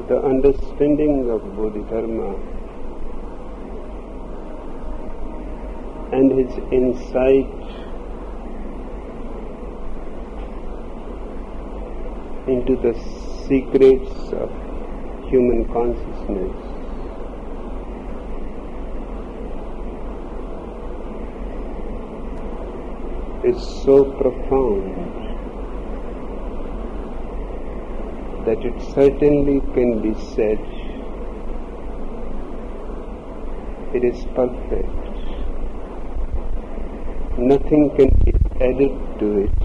the understanding of Bodhidharma and his insight into the secrets of human consciousness is so profound that it certainly can be said it is perfect. Nothing can be added to it,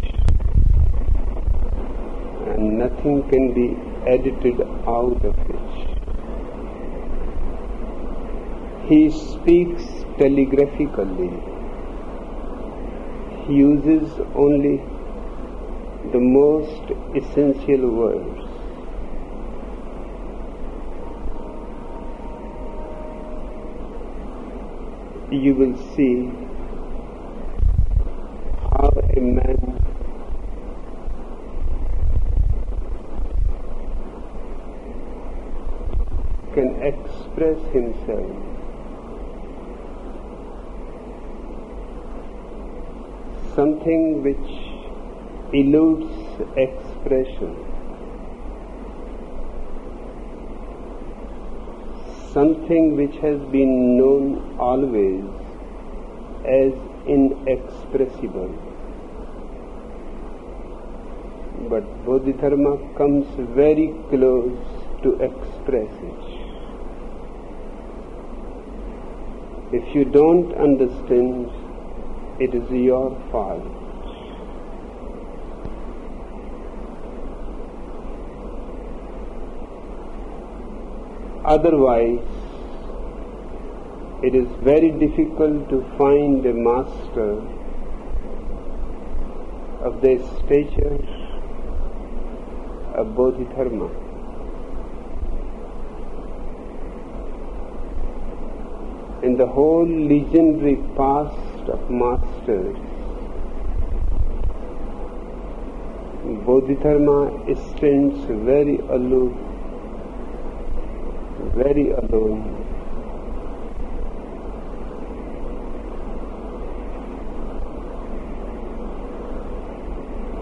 and nothing can be edited out of it. He speaks telegraphically. He uses only the most essential words. You will see how a man can express himself something which eludes expression, something which has been known always as inexpressible. But Bodhidharma comes very close to express it. If you don't understand, it is your fault. Otherwise, it is very difficult to find a master of the stature of Bodhidharma. In the whole legendary past of masters, Bodhidharma stands very aloof, very alone.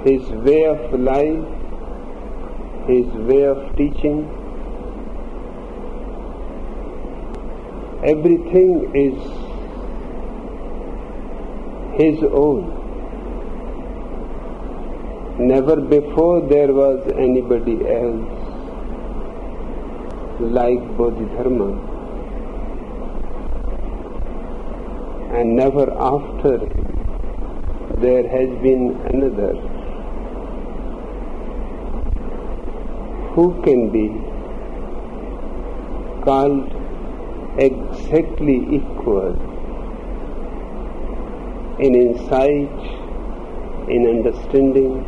His way of life, his way of teaching, everything is his own. Never before there was anybody else like Bodhidharma, and never after him there has been another who can be called exactly equal in insight, in understanding,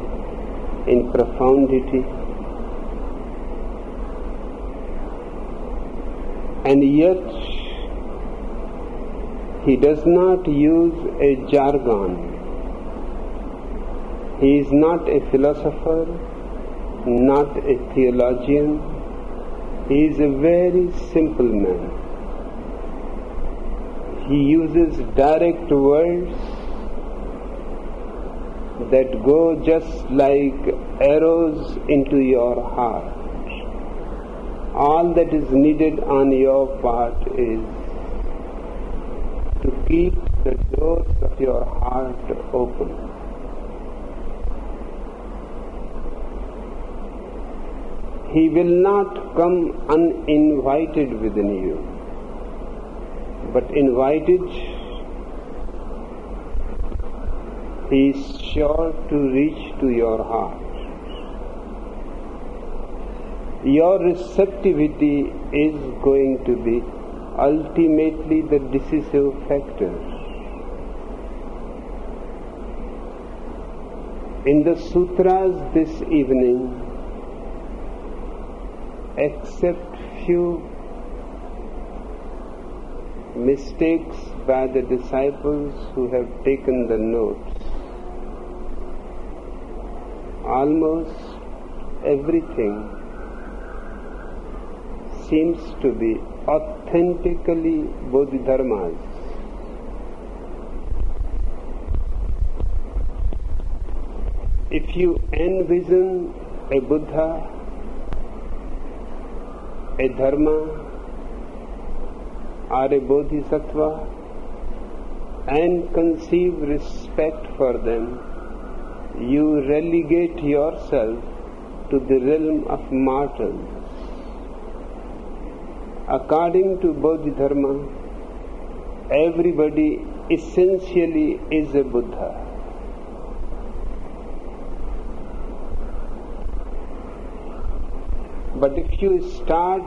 in profundity, and yet he does not use a jargon. He is not a philosopher, not a theologian. He is a very simple man. He uses direct words that go just like arrows into your heart. All that is needed on your part is to keep the doors of your heart open. He will not come uninvited within you, but invited, he is sure to reach to your heart. Your receptivity is going to be ultimately the decisive factor. In the sutras this evening, except few mistakes by the disciples who have taken the notes, almost everything seems to be authentically Bodhidharmas. If you envision a Buddha, a Dharma, or a Bodhisattva, and conceive respect for them, you relegate yourself to the realm of mortals. According to Bodhidharma, everybody essentially is a Buddha. But if you start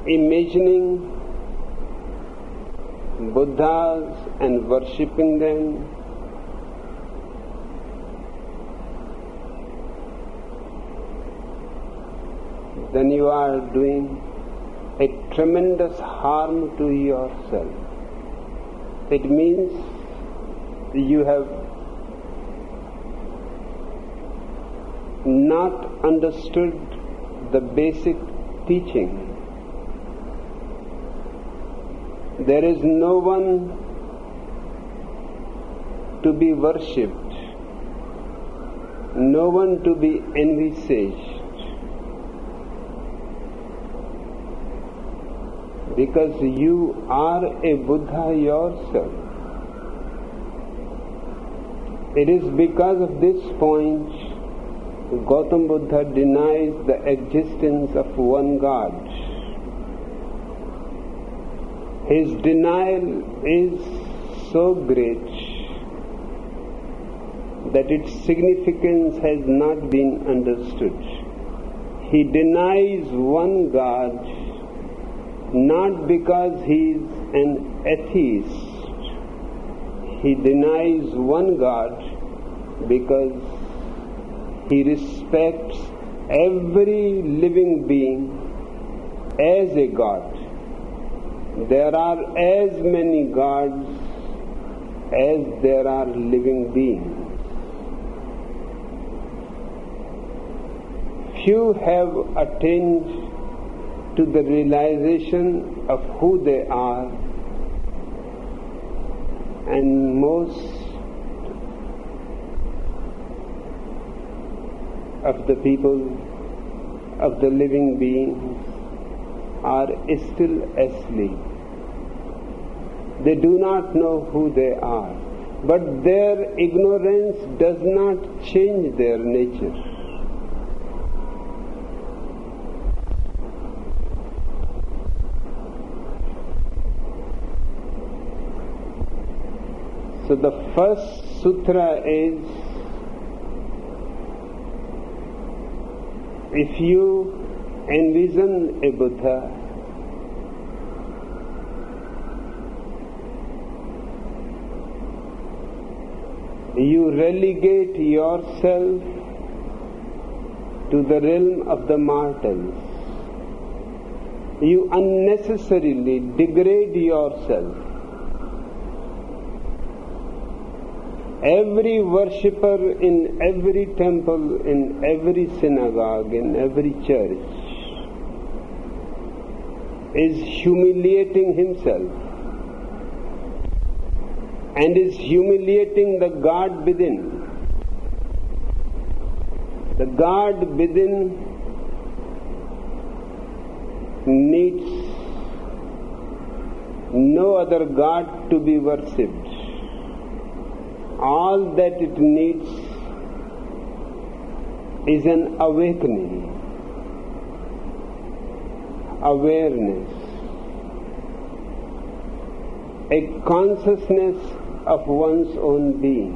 imagining Buddhas and worshipping them, then you are doing a tremendous harm to yourself. It means you have not understood the basic teaching. There is no one to be worshipped, no one to be envisaged, because you are a Buddha yourself. It is because of this point Gautam Buddha denies the existence of one God. His denial is so great that its significance has not been understood. He denies one God not because he is an atheist. He denies one God because he respects every living being as a God. There are as many gods as there are living beings. Few have attained to the realization of who they are, and most of the people, of the living beings, are still asleep. They do not know who they are, but their ignorance does not change their nature. So the first sutra is, if you envision a Buddha, you relegate yourself to the realm of the mortals. You unnecessarily degrade yourself. Every worshipper in every temple, in every synagogue, in every church is humiliating himself and is humiliating the God within. The God within needs no other God to be worshipped. All that it needs is an awakening, awareness, a consciousness of one's own being.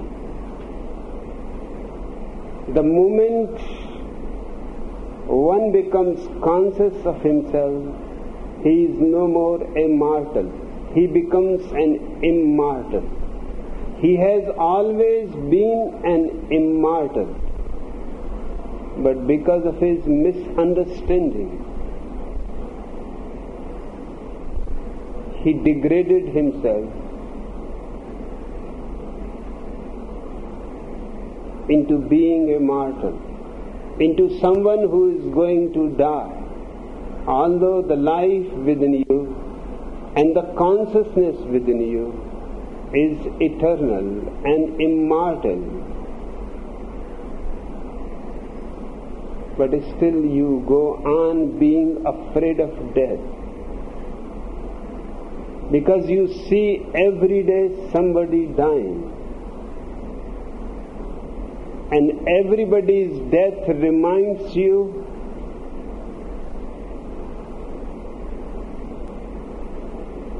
The moment one becomes conscious of himself, he is no more a mortal. He becomes an immortal. He has always been an immortal, but because of his misunderstanding, he degraded himself into being a mortal. into someone who is going to die, although the life within you and the consciousness within you is eternal and immortal, but still you go on being afraid of death, because you see every day somebody dying, and everybody's death reminds you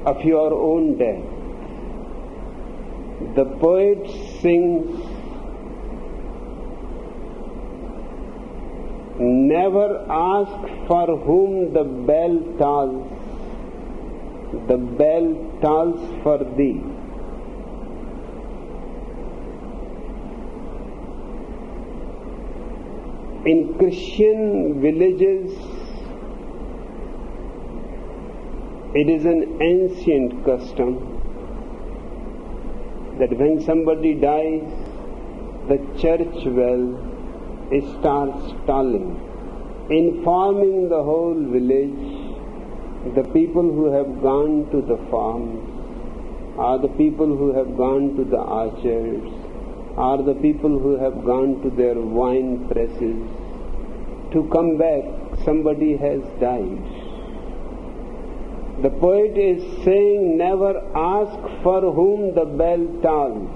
of your own death. The poet sings, never ask for whom the bell tolls for thee. In Christian villages, it is an ancient custom that when somebody dies, the church bell starts tolling, informing the whole village, the people who have gone to the farms, or the people who have gone to the orchards, or the people who have gone to their wine presses, to come back, somebody has died. The poet is saying, never ask for whom the bell tolls.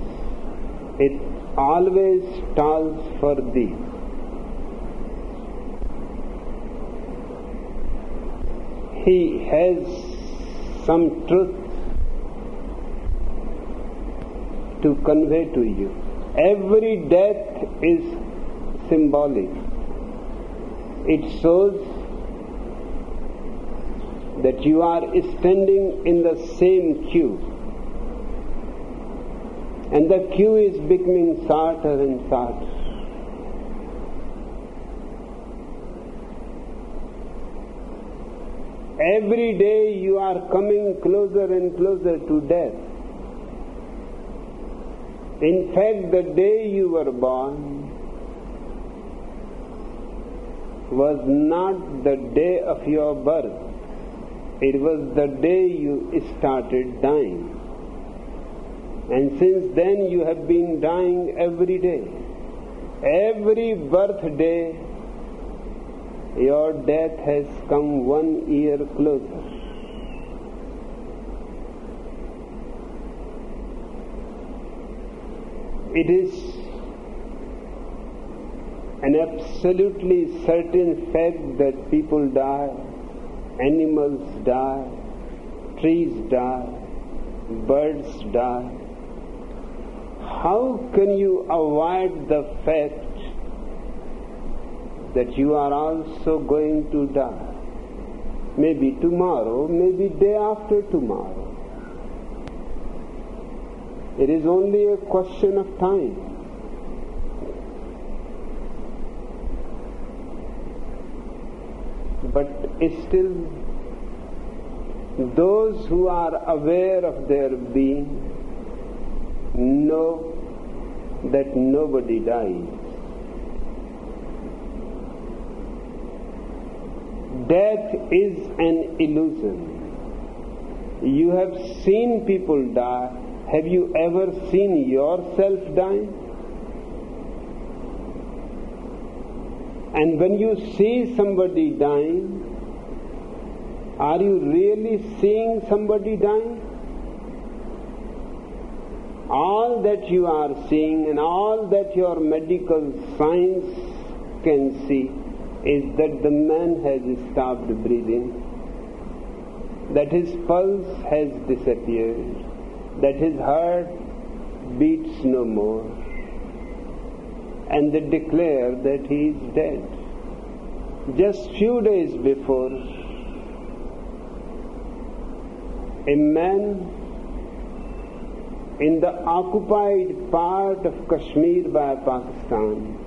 It always tolls for thee. He has some truth to convey to you. Every death is symbolic. It shows that you are standing in the same queue, and the queue is becoming shorter and shorter. Every day you are coming closer and closer to death. In fact, the day you were born was not the day of your birth. It was the day you started dying. And since then you have been dying every day. Every birthday, your death has come 1 year closer. It is an absolutely certain fact that people die, animals die, trees die, birds die. How can you avoid the fact that you are also going to die? Maybe tomorrow, maybe day after tomorrow. It is only a question of time. But still, those who are aware of their being know that nobody dies. Death is an illusion. You have seen people die. Have you ever seen yourself die? And when you see somebody dying, are you really seeing somebody dying? All that you are seeing and all that your medical science can see is that the man has stopped breathing, that his pulse has disappeared, that his heart beats no more, and they declare that he is dead. Just few days before, a man in the occupied part of Kashmir by Pakistan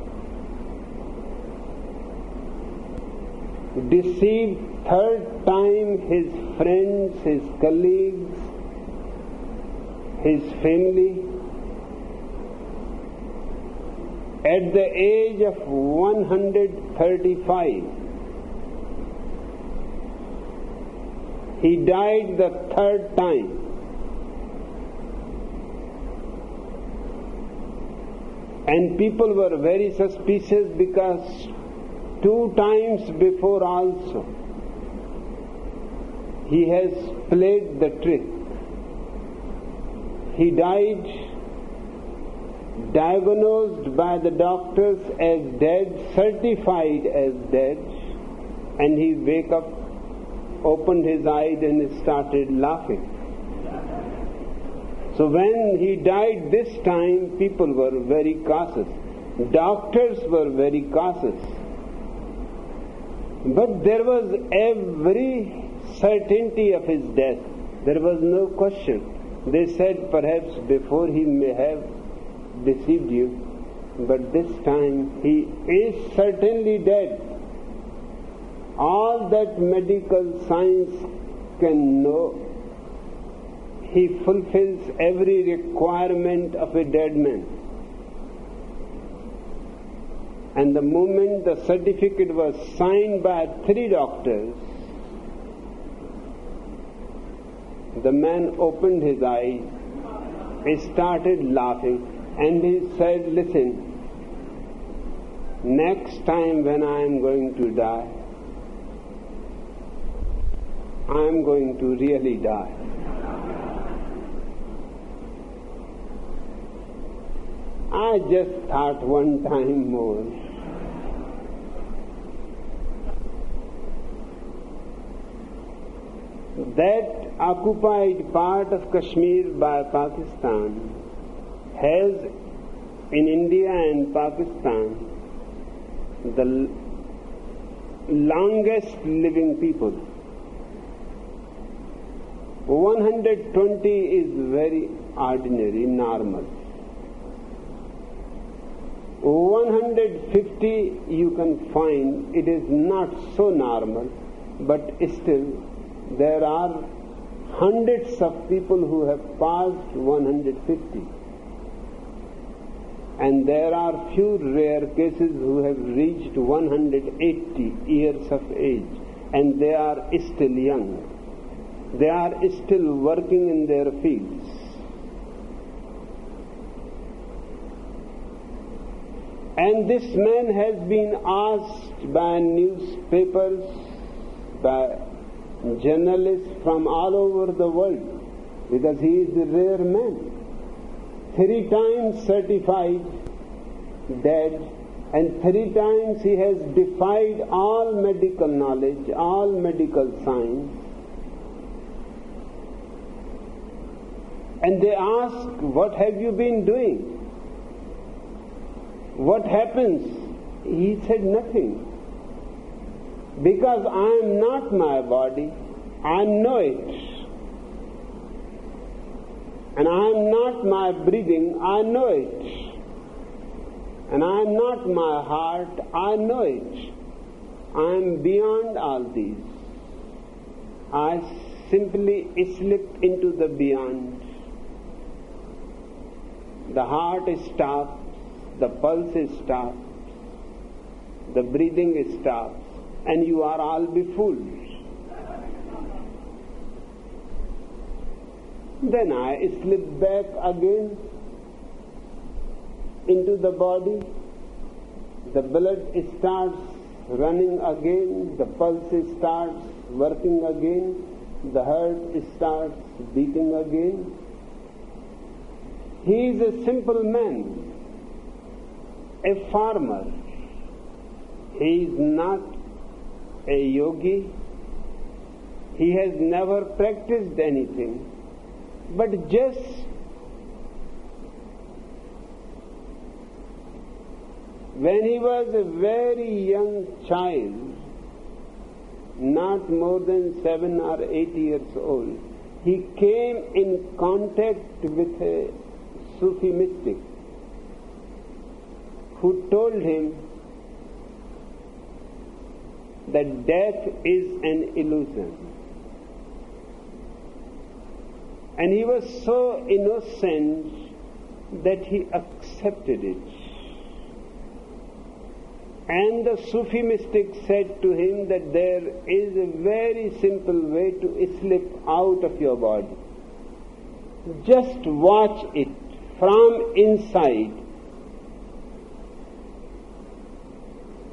deceived third time his friends, his colleagues, his family, At the age of 135, he died the third time. And people were very suspicious because 2 times before also he has played the trick. He died diagnosed by the doctors as dead, certified as dead, and he wake up, opened his eyes and started laughing. So when he died this time, people were very cautious. Doctors were very cautious. But there was every certainty of his death. There was no question. They said perhaps before he may have deceived you, but this time he is certainly dead. All that medical science can know, he fulfills every requirement of a dead man. And the moment the certificate was signed by 3 doctors, the man opened his eyes, he started laughing, and he said, "Listen, next time when I am going to die, I am going to really die." I just thought one time more. That occupied part of Kashmir by Pakistan has in India and Pakistan the longest living people. 120 is very ordinary, normal. 150 you can find it is not so normal, but still there are hundreds of people who have passed 150. And there are few rare cases who have reached 180 years of age, and they are still young. They are still working in their fields. And this man has been asked by newspapers, by journalists from all over the world, because he is a rare man. 3 times certified dead, and 3 times he has defied all medical knowledge, all medical science. And they ask, "What have you been doing? What happens?" He said, "Nothing. Because I am not my body, I know it. And I am not my breathing, I know it. And I am not my heart, I know it. I am beyond all these. I simply slipped into the beyond. The heart stops, the pulse stops, the breathing stops, and you are all befooled." Then I slip back again into the body. The blood starts running again, the pulse starts working again, the heart starts beating again. He is a simple man, a farmer. He is not a yogi. He has never practiced anything, but just when he was a very young child, not more than 7 or 8 years old, he came in contact with a Sufi mystic who told him that death is an illusion. And he was so innocent that he accepted it. And the Sufi mystic said to him that there is a very simple way to slip out of your body. Just watch it from inside.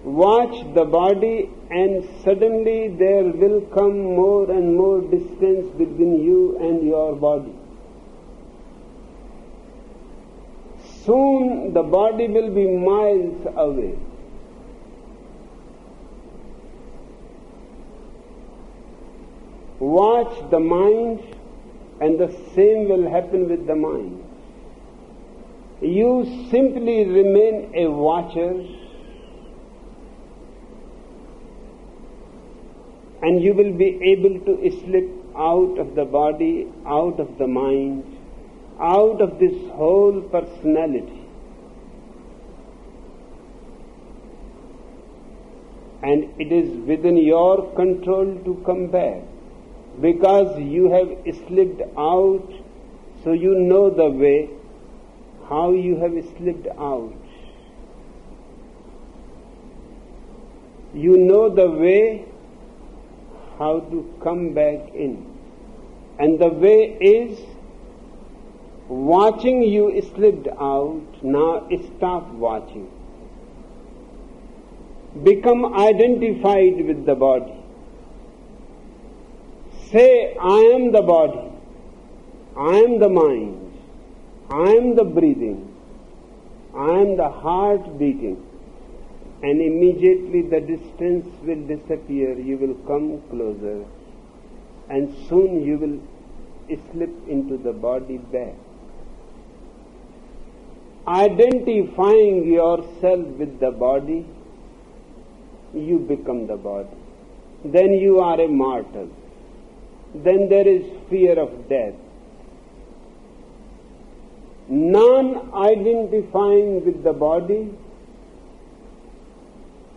Watch the body, and suddenly there will come more and more distance between you and your body. Soon the body will be miles away. Watch the mind, and the same will happen with the mind. You simply remain a watcher, and you will be able to slip out of the body, out of the mind, out of this whole personality. And it is within your control to come back, because you have slipped out, so you know the way, how you have slipped out. You know the way how to come back in. And the way is watching you slipped out. Now stop watching. Become identified with the body. Say, I am the body, I am the mind, I am the breathing, I am the heart beating. And immediately the distance will disappear, you will come closer, and soon you will slip into the body back. Identifying yourself with the body, you become the body. Then you are a mortal. Then there is fear of death. Non-identifying with the body,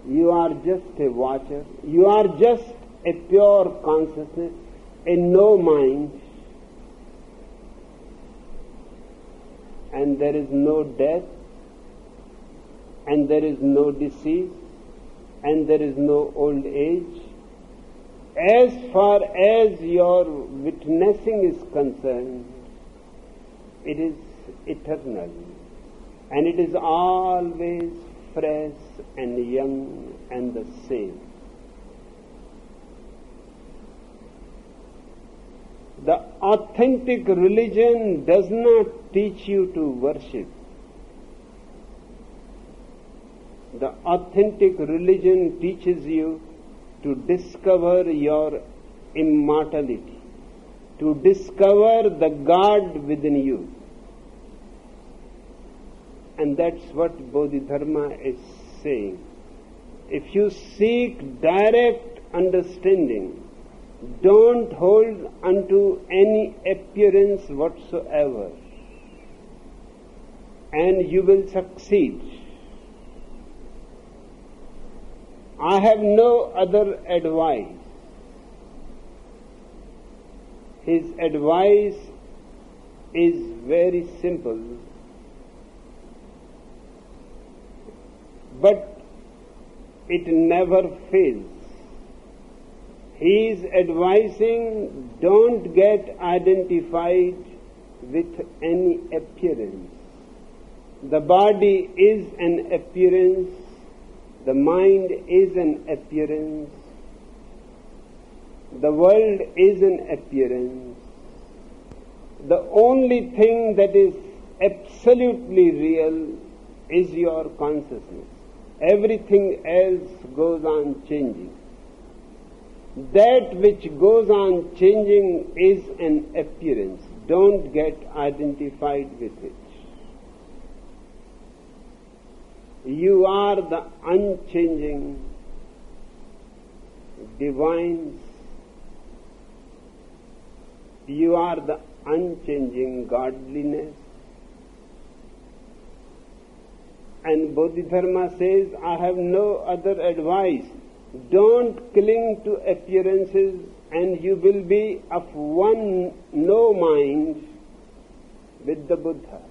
you are just a watcher. You are just a pure consciousness, a no mind. And there is no death, and there is no disease, and there is no old age. As far as your witnessing is concerned, it is eternal, and it is always fresh and young and the same. The authentic religion does not teach you to worship. The authentic religion teaches you to discover your immortality, to discover the God within you. And that's what Bodhidharma is saying. If you seek direct understanding, don't hold unto any appearance whatsoever, and you will succeed. I have no other advice. His advice is very simple, but it never fails. He is advising, don't get identified with any appearance. The body is an appearance. The mind is an appearance. The world is an appearance. The only thing that is absolutely real is your consciousness. Everything else goes on changing. That which goes on changing is an appearance. Don't get identified with it. You are the unchanging divines. You are the unchanging godliness. And Bodhidharma says, I have no other advice. Don't cling to appearances, and you will be of one no mind with the Buddha.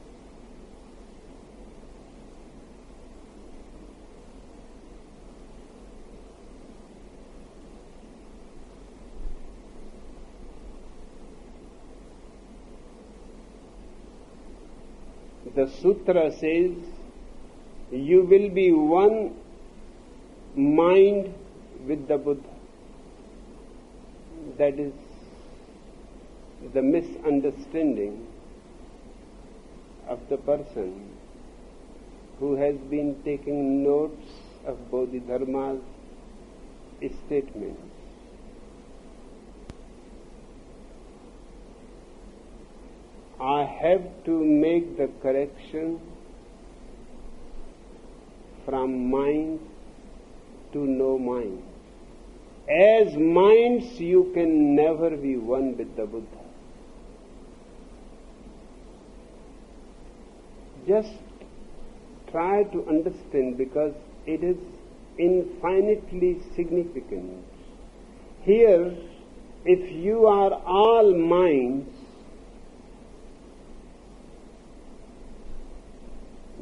The sutra says, you will be one mind with the Buddha. That is the misunderstanding of the person who has been taking notes of Bodhidharma's statements. I have to make the correction from mind to no mind. As minds, you can never be one with the Buddha. Just try to understand, because it is infinitely significant. Here, if you are all minds,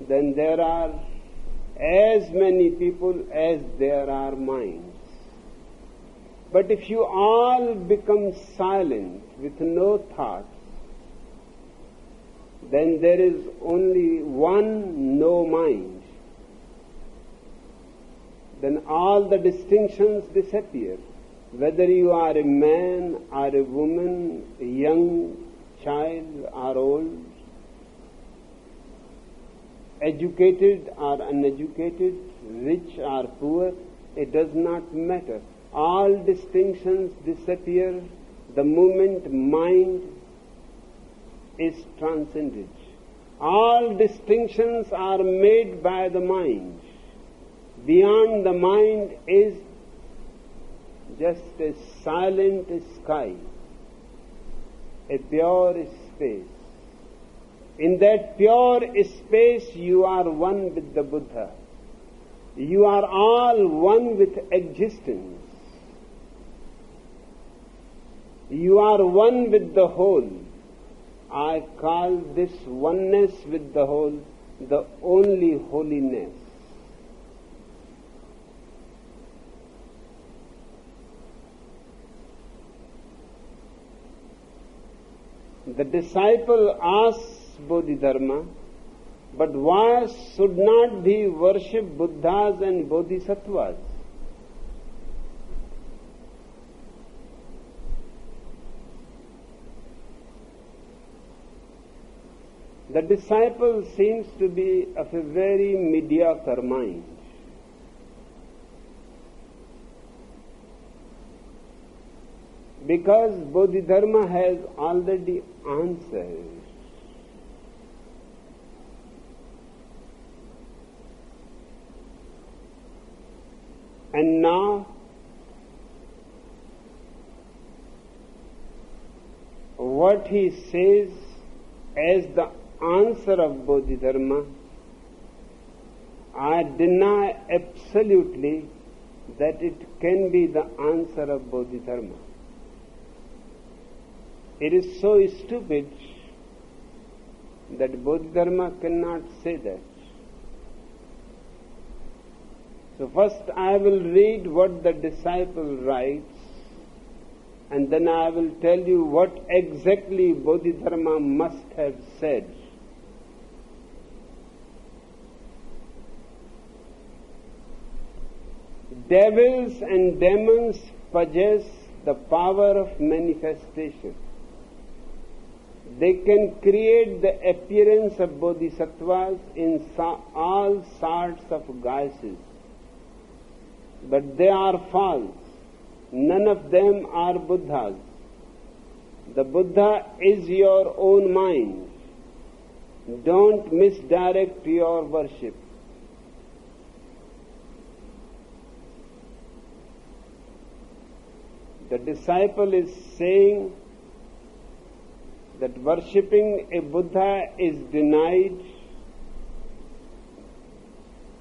then there are as many people as there are minds. But if you all become silent with no thoughts, then there is only one no mind. Then all the distinctions disappear. Whether you are a man or a woman, a young child or old, educated or uneducated, rich or poor, it does not matter. All distinctions disappear the moment mind is transcended. All distinctions are made by the mind. Beyond the mind is just a silent sky, a pure space. In that pure space, you are one with the Buddha. You are all one with existence. You are one with the whole. I call this oneness with the whole the only holiness. The disciple asks Bodhidharma, but why should not we worship Buddhas and Bodhisattvas? The disciple seems to be of a very mediocre mind. Because Bodhidharma has already answered. And now, what he says as the answer of Bodhidharma, I deny absolutely that it can be the answer of Bodhidharma. It is so stupid that Bodhidharma cannot say that. So first I will read what the disciple writes, and then I will tell you what exactly Bodhidharma must have said. Devils and demons possess the power of manifestation. They can create the appearance of bodhisattvas in all sorts of guises. But they are false. None of them are Buddhas. The Buddha is your own mind. Don't misdirect your worship. The disciple is saying that worshipping a Buddha is denied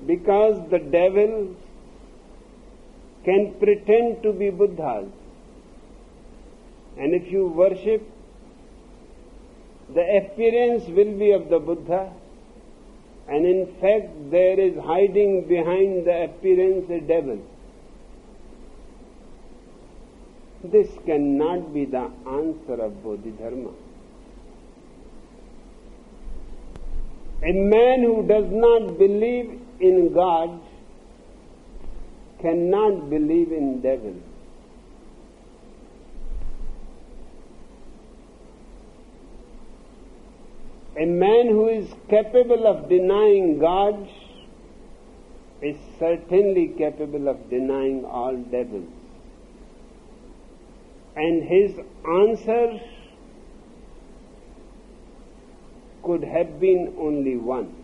because the devil can pretend to be Buddhas. And if you worship, the appearance will be of the Buddha, and in fact there is hiding behind the appearance a devil. This cannot be the answer of Bodhidharma. A man who does not believe in God cannot believe in devil. A man who is capable of denying God is certainly capable of denying all devils. And his answer could have been only one,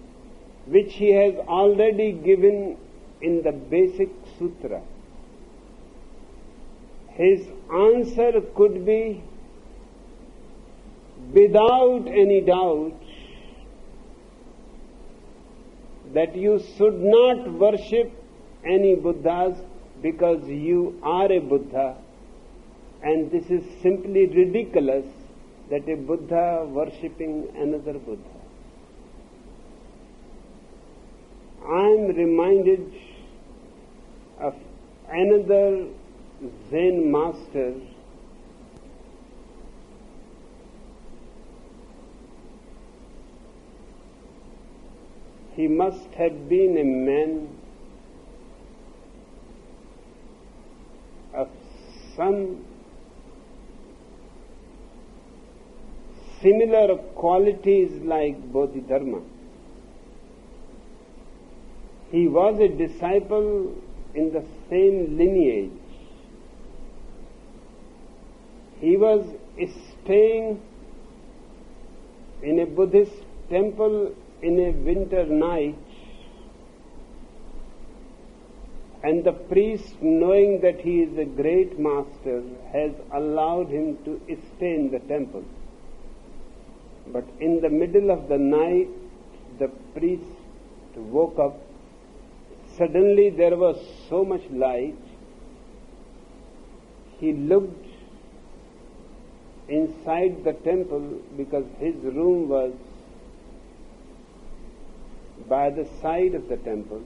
which he has already given in the basic sutra. His answer could be, without any doubt, that you should not worship any Buddhas because you are a Buddha, and this is simply ridiculous that a Buddha worshipping another Buddha. I am reminded of another Zen master he must have been a man of some similar qualities like Bodhidharma. He was a disciple in the same lineage. He was staying in a Buddhist temple in a winter night, and the priest, knowing that he is a great master, has allowed him to stay in the temple. But in the middle of the night, the priest woke up. Suddenly there was so much light. He looked inside the temple because his room was by the side of the temple.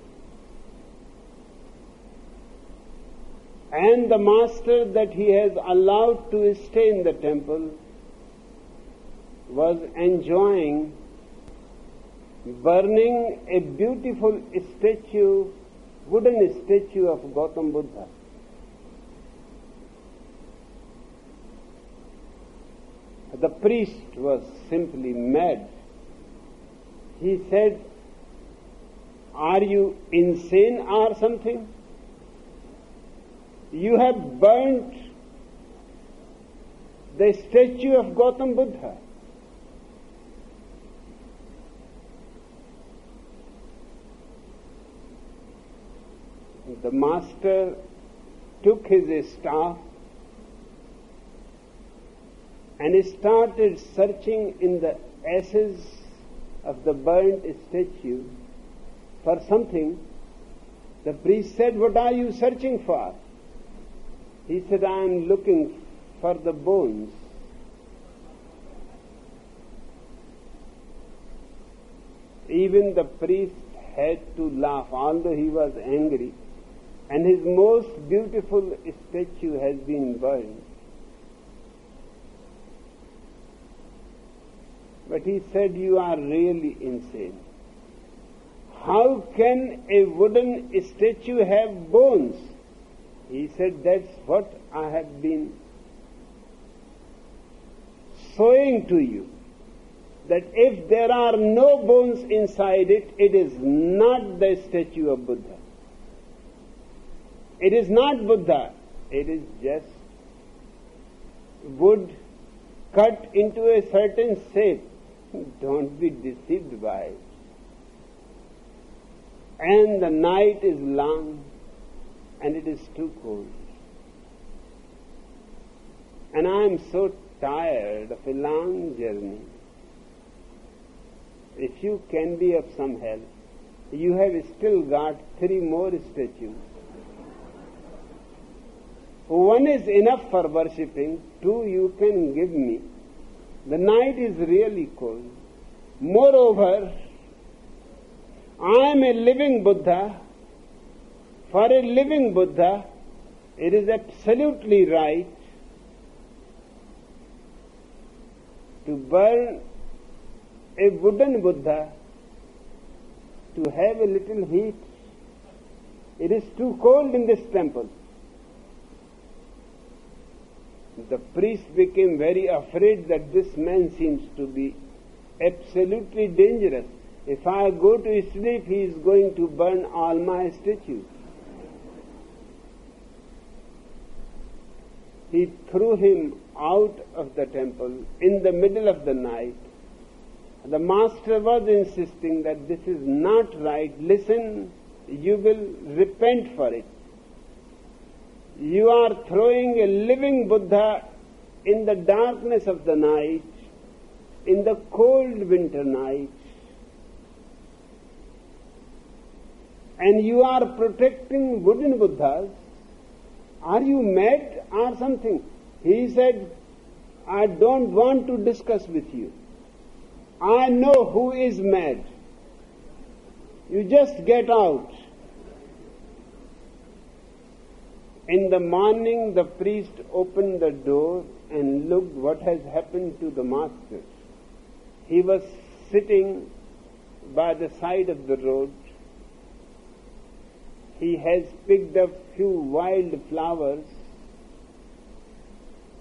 And the master that he has allowed to stay in the temple was enjoying burning a beautiful statue, wooden statue of Gautam Buddha. The priest was simply mad. He said, "Are you insane or something? You have burnt the statue of Gautam Buddha." The master took his staff and started searching in the ashes of the burnt statue for something. The priest said, "What are you searching for?" He said, "I am looking for the bones." Even the priest had to laugh, although he was angry, and his most beautiful statue has been burned. But he said, "You are really insane. How can a wooden statue have bones?" He said, "That's what I have been showing to you, that if there are no bones inside it, it is not the statue of Buddha. It is not Buddha. It is just wood cut into a certain shape. Don't be deceived by it. And the night is long, and it is too cold. And I am so tired of a long journey. If you can be of some help, you have still got 3 more statues. One is enough for worshipping, 2 you can give me. The night is really cold. Moreover, I am a living Buddha. For a living Buddha, it is absolutely right to burn a wooden Buddha to have a little heat. It is too cold in this temple. The priest became very afraid that this man seems to be absolutely dangerous. If I go to sleep, he is going to burn all my statues. He threw him out of the temple in the middle of the night. The master was insisting that this is not right. Listen, you will repent for it. You are throwing a living Buddha in the darkness of the night, in the cold winter night, and you are protecting wooden Buddhas. Are you mad or something? He said, I don't want to discuss with you. I know who is mad. You just get out. In the morning, the priest opened the door and looked what has happened to the master. He was sitting by the side of the road. He has picked up few wild flowers,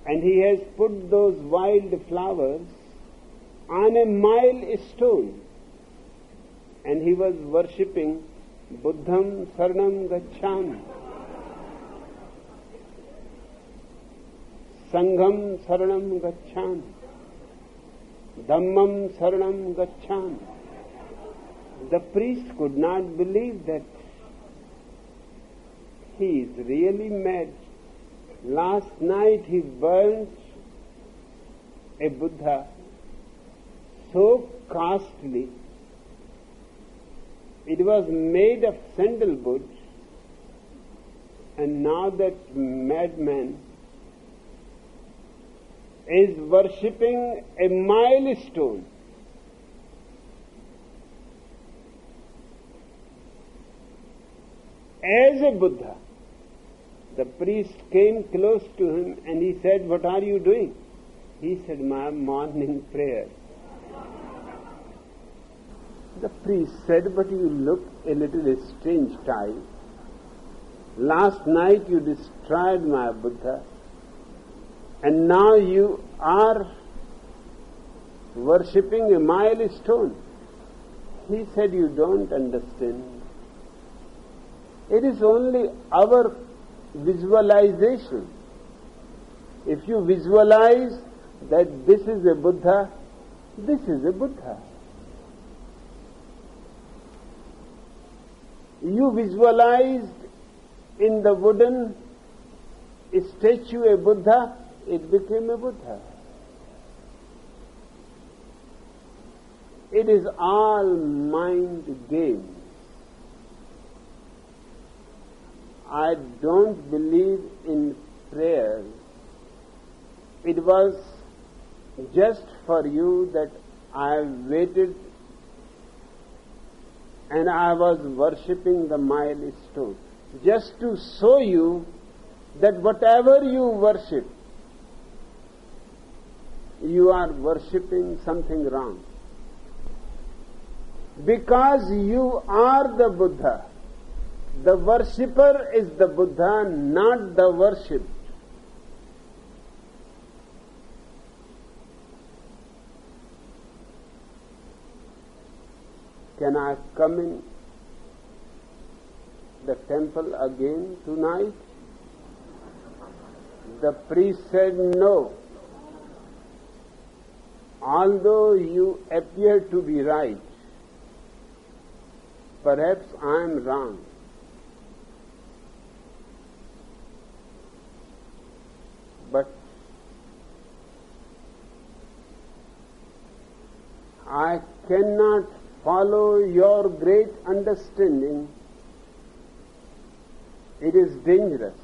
and he has put those wild flowers on a milestone, and he was worshipping Buddham Saranam Gacchami, Sangham Saranam Gacchami, Dhammam Saranam Gacchami. The priest could not believe that he is really mad. Last night he burnt a Buddha so costly. It was made of sandalwood, and now that madman is worshipping a milestone. As a Buddha. The priest came close to him and he said, what are you doing? He said, my morning prayer. The priest said, but you look a little strange type. Last night you destroyed my Buddha, and now you are worshipping a milestone. He said, you don't understand. It is only our visualization. If you visualize that this is a Buddha, this is a Buddha. You visualized in the wooden statue a Buddha, it became a Buddha. It is all mind game. I don't believe in prayer. It was just for you that I waited and I was worshipping the milestone. Just to show you that whatever you worship, you are worshipping something wrong. Because you are the Buddha. The worshipper is the Buddha, not the worshipped. Can I come in the temple again tonight? The priest said, no. Although you appear to be right, perhaps I am wrong. But I cannot follow your great understanding. It is dangerous.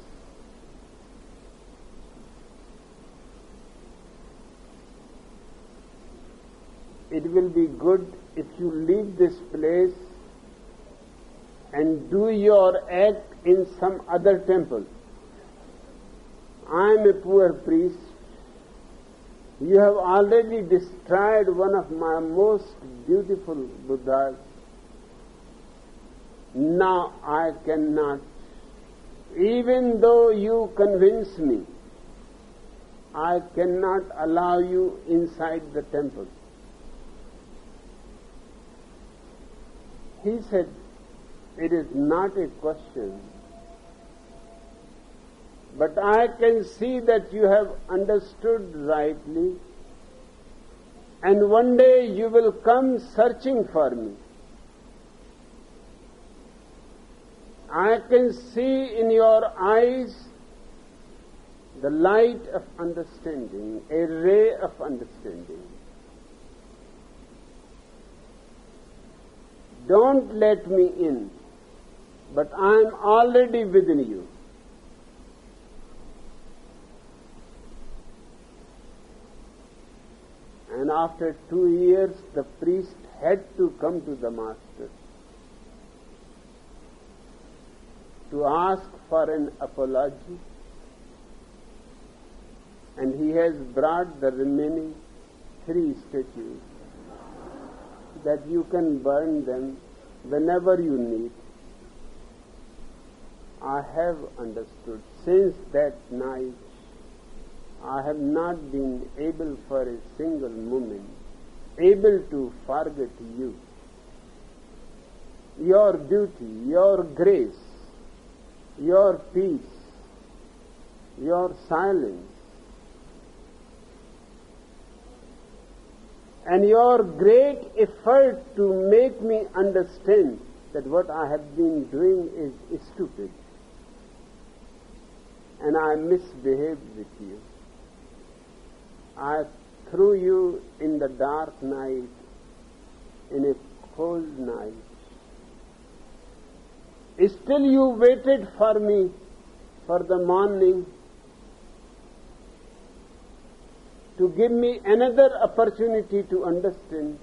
It will be good if you leave this place and do your act in some other temple. I am a poor priest. You have already destroyed one of my most beautiful Buddhas. Now I cannot, even though you convince me, I cannot allow you inside the temple. He said, it is not a question, but I can see that you have understood rightly, and one day you will come searching for me. I can see in your eyes the light of understanding, a ray of understanding. Don't let me in, but I am already within you. And after 2 years, the priest had to come to the master to ask for an apology, and he has brought the remaining 3 statues, that you can burn them whenever you need. I have understood. Since that night, I have not been able for a single moment able to forget you, your beauty, your grace, your peace, your silence, and your great effort to make me understand that what I have been doing is stupid, and I misbehaved with you. I threw you in the dark night, in a cold night. Still you waited for me for the morning to give me another opportunity to understand.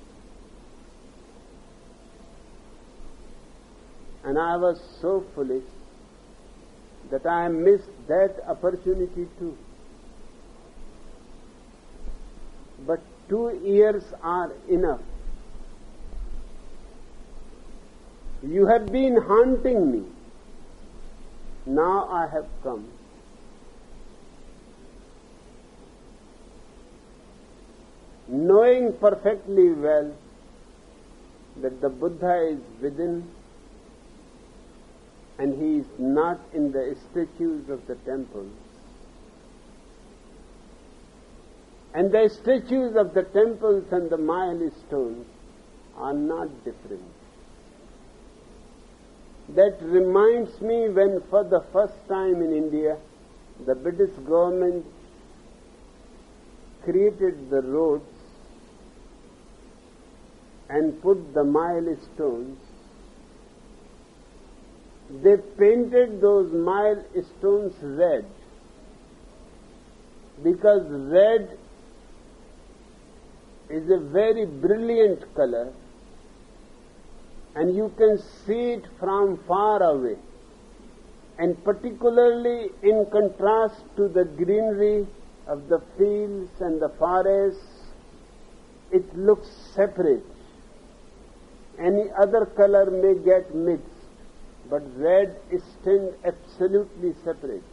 And I was so foolish that I missed that opportunity too. But 2 years are enough. You have been haunting me. Now I have come. Knowing perfectly well that the Buddha is within and he is not in the statues of the temple. And the statues of the temples and the milestones are not different. That reminds me when for the first time in India, the British government created the roads and put the milestones. They painted those milestones red, because red is a very brilliant color, and you can see it from far away, and particularly in contrast to the greenery of the fields and the forests, it looks separate. Any other color may get mixed, but red stands absolutely separate.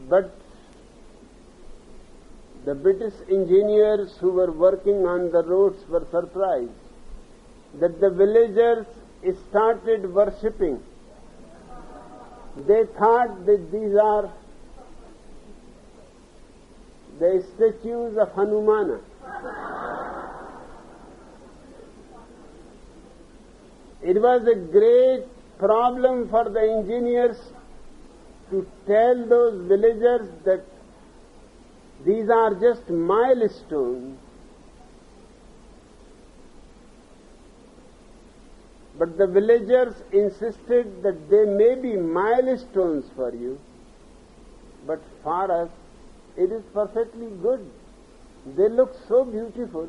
But the British engineers who were working on the roads were surprised that the villagers started worshipping. They thought that these are the statues of Hanumana. It was a great problem for the engineers to tell those villagers that these are just milestones. But the villagers insisted that they may be milestones for you, but for us it is perfectly good. They look so beautiful.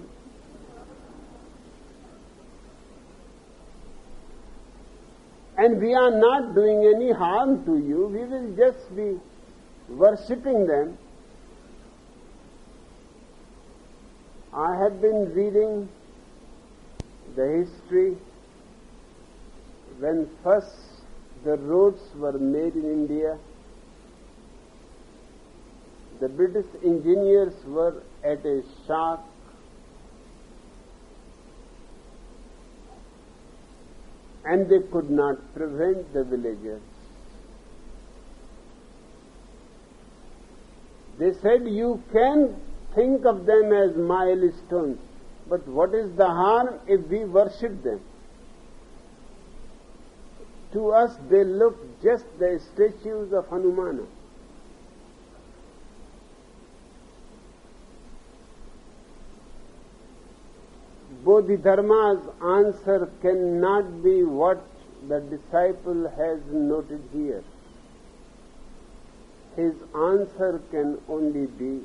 And we are not doing any harm to you. We will just be worshipping them. I have been reading the history when first the roads were made in India, the British engineers were at a shock and they could not prevent the villagers. They said, you can think of them as milestones, but what is the harm if we worship them? To us they look just the statues of Hanumana. Bodhidharma's answer cannot be what the disciple has noted here. His answer can only be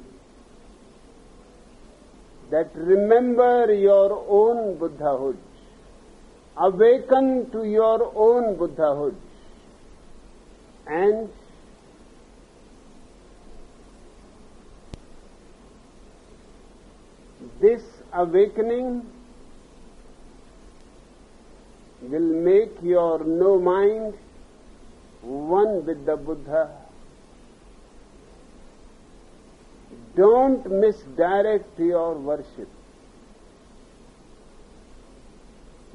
that remember your own buddhahood. Awaken to your own buddhahood. And this awakening will make your no mind one with the Buddha. Don't misdirect your worship.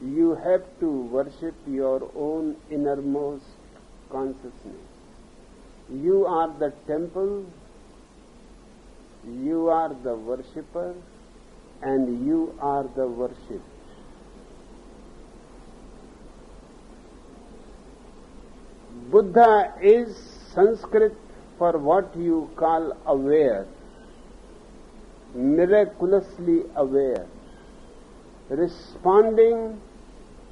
You have to worship your own innermost consciousness. You are the temple, you are the worshipper, and you are the worshipped. Buddha is Sanskrit for what you call aware, miraculously aware, responding,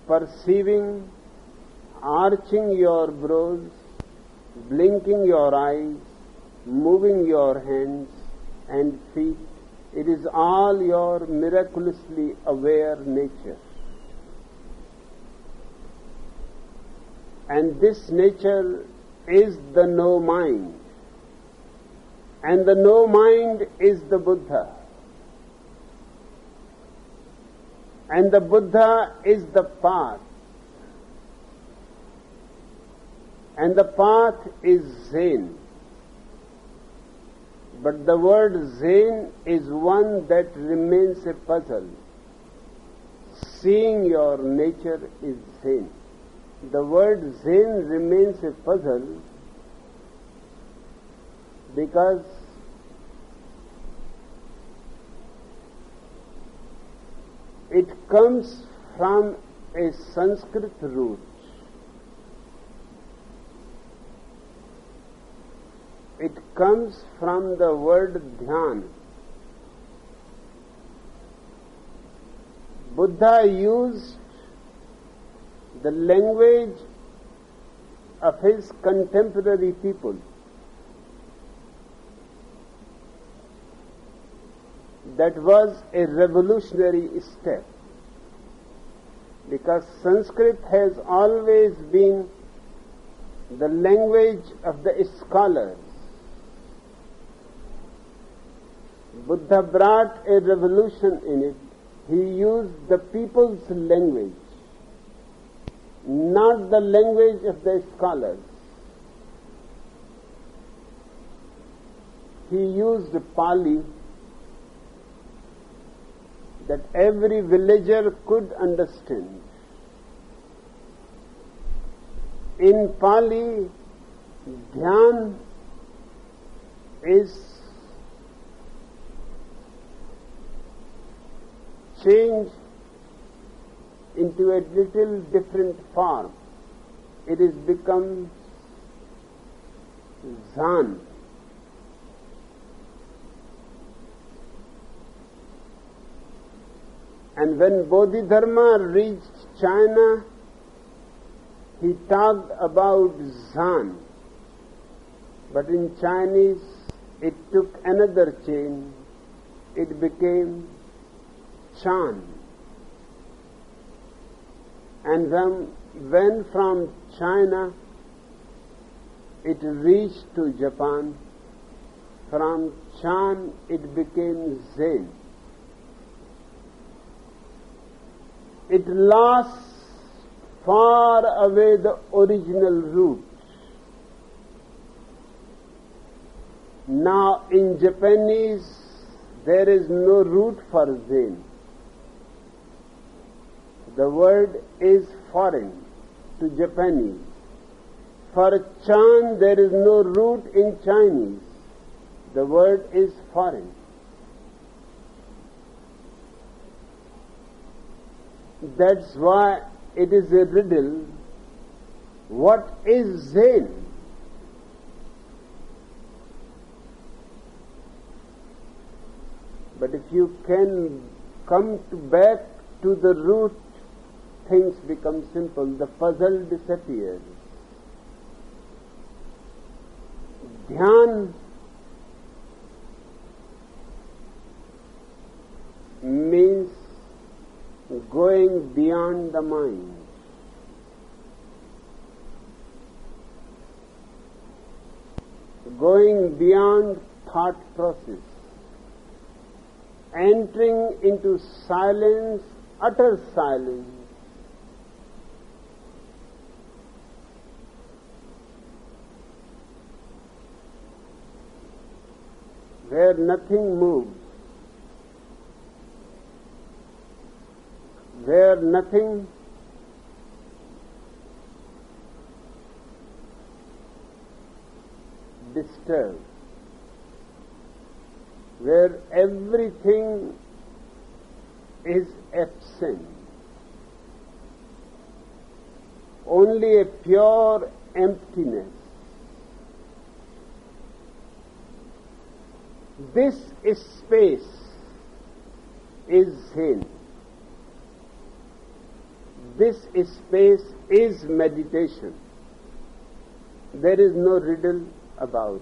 perceiving, arching your brows, blinking your eyes, moving your hands and feet. It is all your miraculously aware nature. And this nature is the no mind. And the no mind is the Buddha. And the Buddha is the path. And the path is Zen. But the word Zen is one that remains a puzzle. Seeing your nature is Zen. The word Zen remains a puzzle because it comes from a Sanskrit root. It comes from the word dhyan. Buddha used the language of his contemporary people. That was a revolutionary step, because Sanskrit has always been the language of the scholars. Buddha brought a revolution in it. He used the people's language, not the language of the scholars. He used Pali that every villager could understand. In Pali, dhyan is changed into a little different form. It is become Zan. And when Bodhidharma reached China, he talked about Zan. But in Chinese, it took another change. It became Chan. And when from China it reached to Japan, from Chan it became Zen. it lost far away the original root. Now in Japanese there is no root for Zen. The word is foreign to Japanese. For Chan there is no root in Chinese. The word is foreign. That's why it is a riddle. What is Zen? But if you can come back to the root, things become simple. The puzzle disappears. Dhyan means going beyond the mind. Going beyond thought process. Entering into silence, utter silence. Where nothing moves. Where nothing disturbs, where everything is absent, only a pure emptiness. This space is Zen. This space is meditation. There is no riddle about it.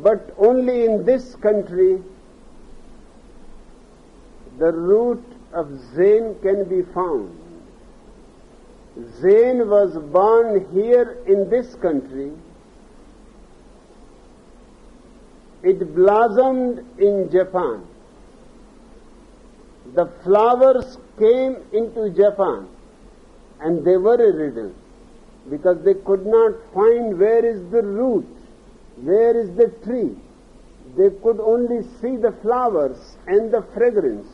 But only in this country the root of Zen can be found. Zen was born here in this country. It blossomed in Japan. The flowers came into Japan and they were a riddle because they could not find where is the root, where is the tree. They could only see the flowers and the fragrance.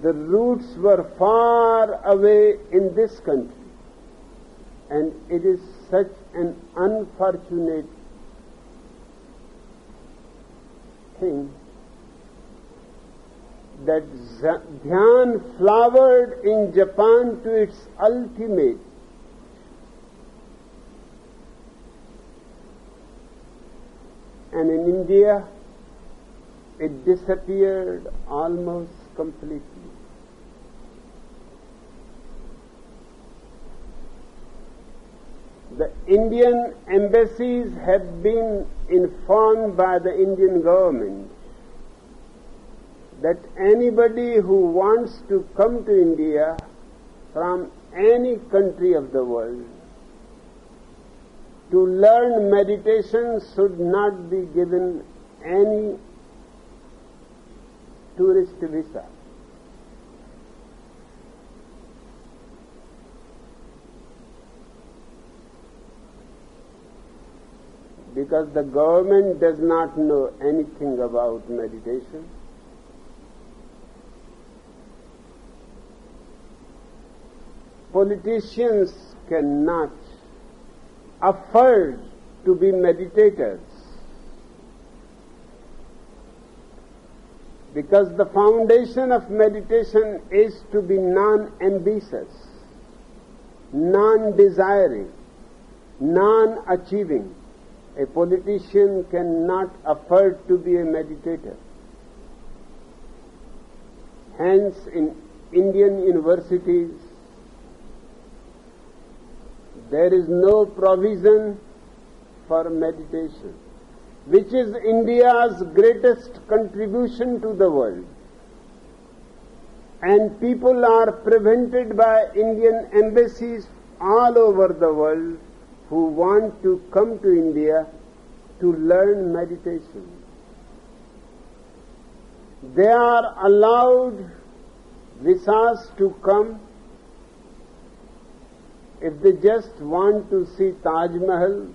The roots were far away in this country, and it is such an unfortunate thing that Dhyan flowered in Japan to its ultimate. And in India, it disappeared almost completely. The Indian embassies have been informed by the Indian government that anybody who wants to come to India from any country of the world to learn meditation should not be given any tourist visa. Because the government does not know anything about meditation. Politicians cannot afford to be meditators because the foundation of meditation is to be non-ambitious, non-desiring, non-achieving. A politician cannot afford to be a meditator. Hence, in Indian universities, there is no provision for meditation, which is India's greatest contribution to the world. And people are prevented by Indian embassies all over the world who want to come to India to learn meditation. They are allowed visas to come if they just want to see Taj Mahal,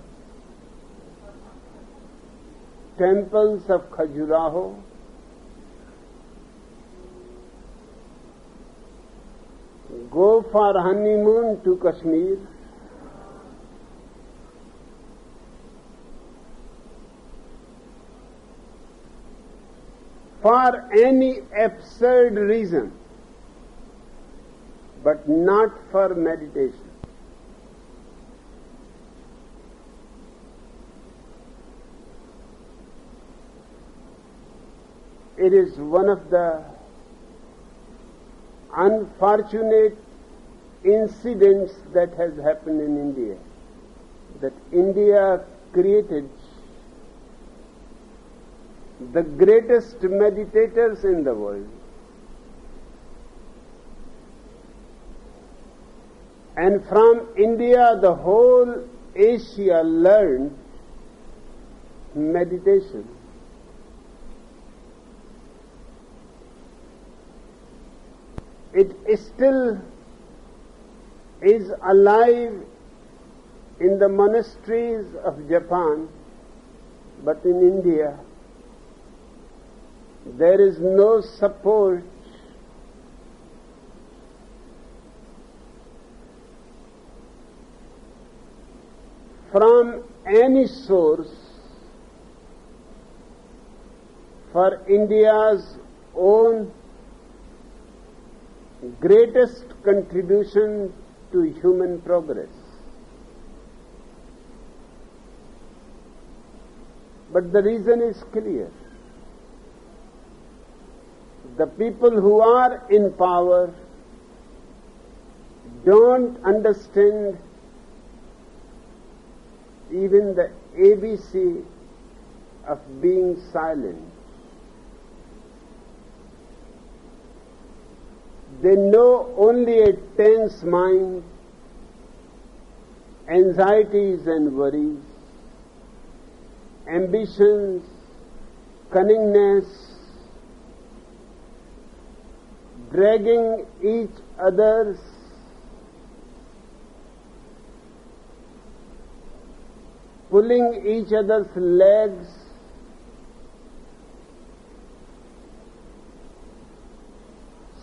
temples of Khajuraho, go for honeymoon to Kashmir, for any absurd reason, but not for meditation. It is one of the unfortunate incidents that has happened in India, that India created the greatest meditators in the world, and from India the whole Asia learned meditation. It still is alive in the monasteries of Japan, but in India there is no support from any source for India's own greatest contribution to human progress. But the reason is clear. The people who are in power don't understand even the ABC of being silent. They know only a tense mind, anxieties and worries, ambitions, cunningness, dragging each other's pulling each other's legs,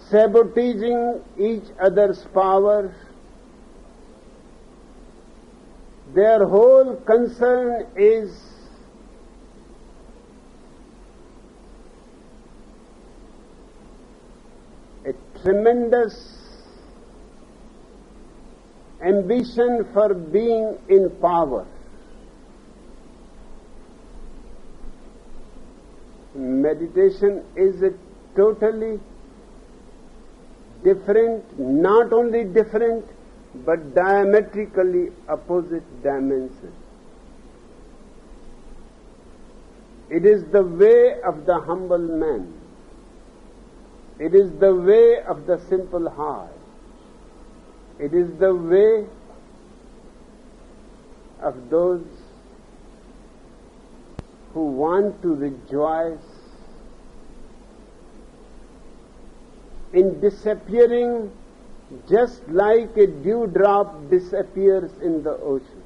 sabotaging each other's power. Their whole concern is a tremendous ambition for being in power. Meditation is a totally different, not only different, but diametrically opposite dimension. It is the way of the humble man. It is the way of the simple heart. It is the way of those who want to rejoice in disappearing just like a dewdrop disappears in the ocean.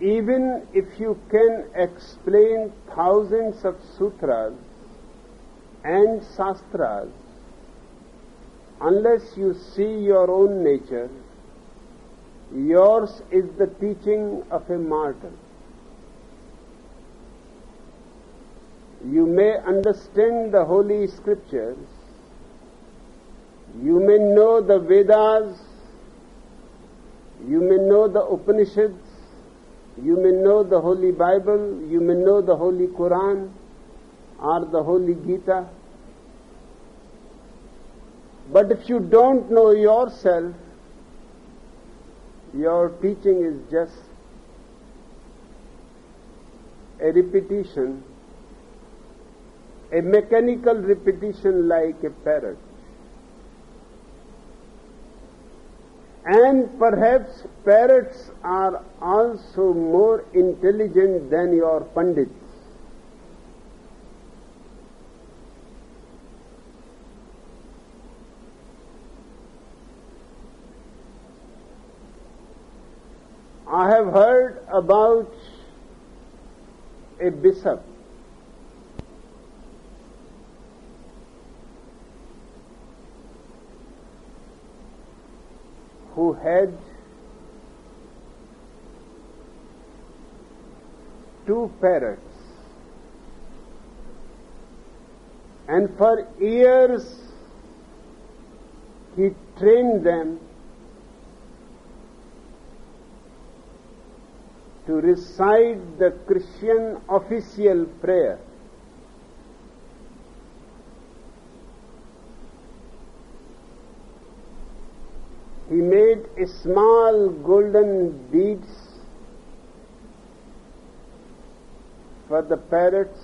Even if you can explain thousands of sutras and shastras, unless you see your own nature, yours is the teaching of a martyr. You may understand the holy scriptures, you may know the Vedas, you may know the Upanishads, you may know the Holy Bible, you may know the Holy Quran or the Holy Gita. But if you don't know yourself, your teaching is just a repetition, a mechanical repetition like a parrot. And perhaps parrots are also more intelligent than your pandits. I have heard about a bishop who had two parrots, and for years he trained them to recite the Christian official prayer. He made small golden beads for the parrots.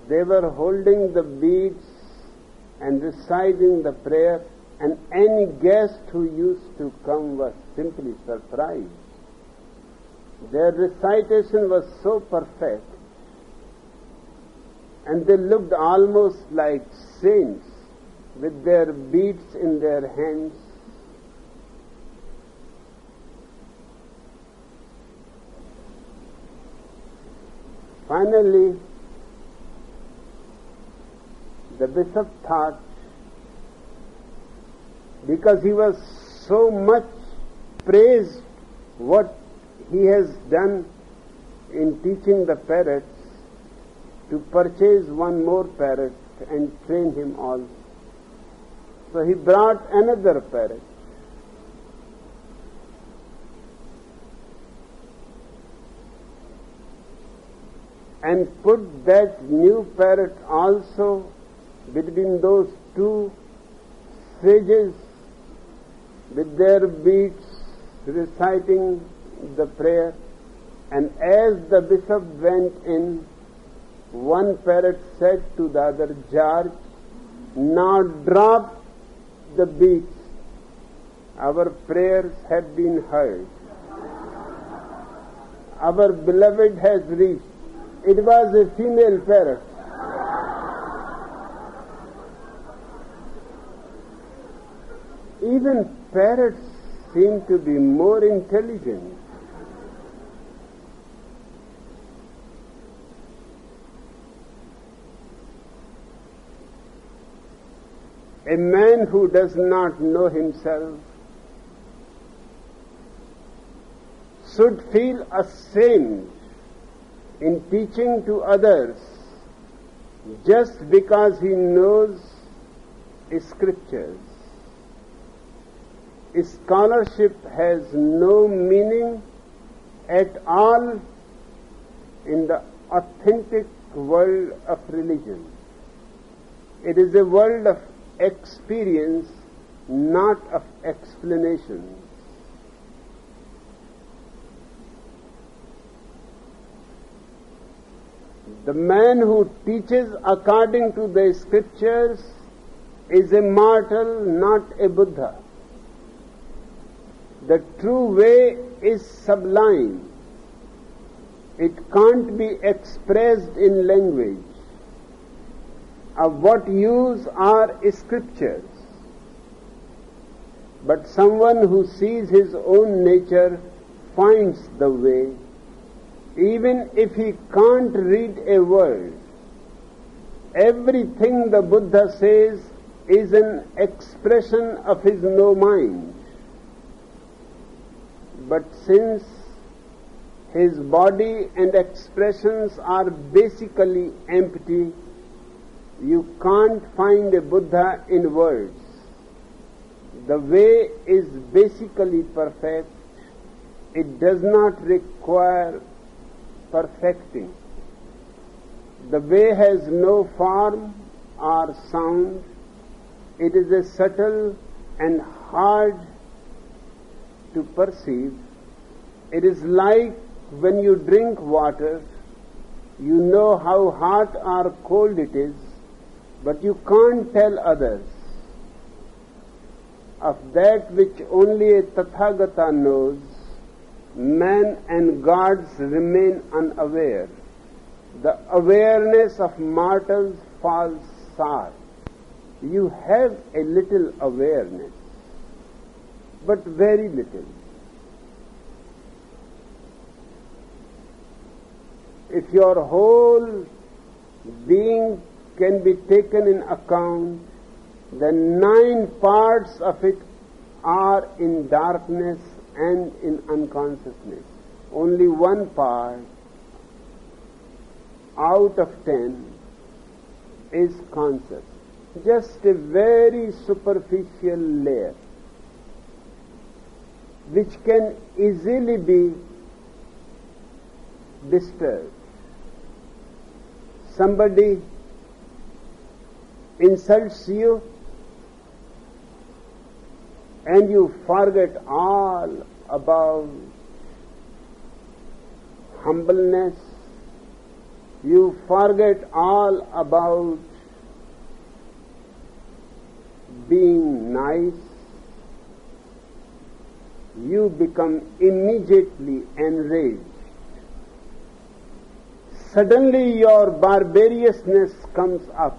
They were holding the beads and reciting the prayer, and any guest who used to come was simply surprised. Their recitation was so perfect, and they looked almost like saints with their beads in their hands. Finally, the bishop thought, because he was so much praised what he has done in teaching the parrots, to purchase one more parrot and train him also. So he brought another parrot. And put that new parrot also between those two sages with their beads reciting the prayer. And as the bishop went in, one parrot said to the other, "George, now drop the beads. Our prayers have been heard. Our beloved has reached." It was a female parrot. Even parrots seem to be more intelligent. A man who does not know himself should feel ashamed in teaching to others just because he knows scriptures. Scholarship has no meaning at all in the authentic world of religion. It is a world of experience, not of explanation. The man who teaches according to the scriptures is a mortal, not a Buddha. The true way is sublime. It can't be expressed in language. Of what use are scriptures? But someone who sees his own nature finds the way. Even if he can't read a word, everything the Buddha says is an expression of his no mind. But since his body and expressions are basically empty, you can't find a Buddha in words. The way is basically perfect. It does not require perfecting. The way has no form or sound. It is a subtle and hard to perceive. It is like when you drink water, you know how hot or cold it is, but you can't tell others. Of that which only a Tathagata knows, man and gods remain unaware. The awareness of mortals falls short. You have a little awareness, but very little. If your whole being can be taken in account, then 9 parts of it are in darkness and in unconsciousness. Only 1 part out of 10 is conscious. Just a very superficial layer which can easily be disturbed. Somebody insults you and you forget all about humbleness, you forget all about being nice, you become immediately enraged. Suddenly your barbariousness comes up.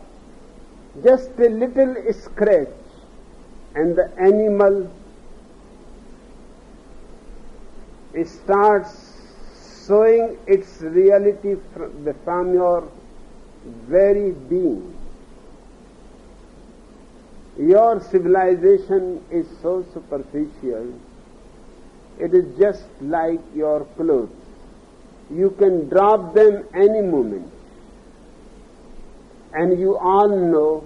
Just a little scratch and the animal starts showing its reality from your very being. Your civilization is so superficial, it is just like your clothes. You can drop them any moment. And you all know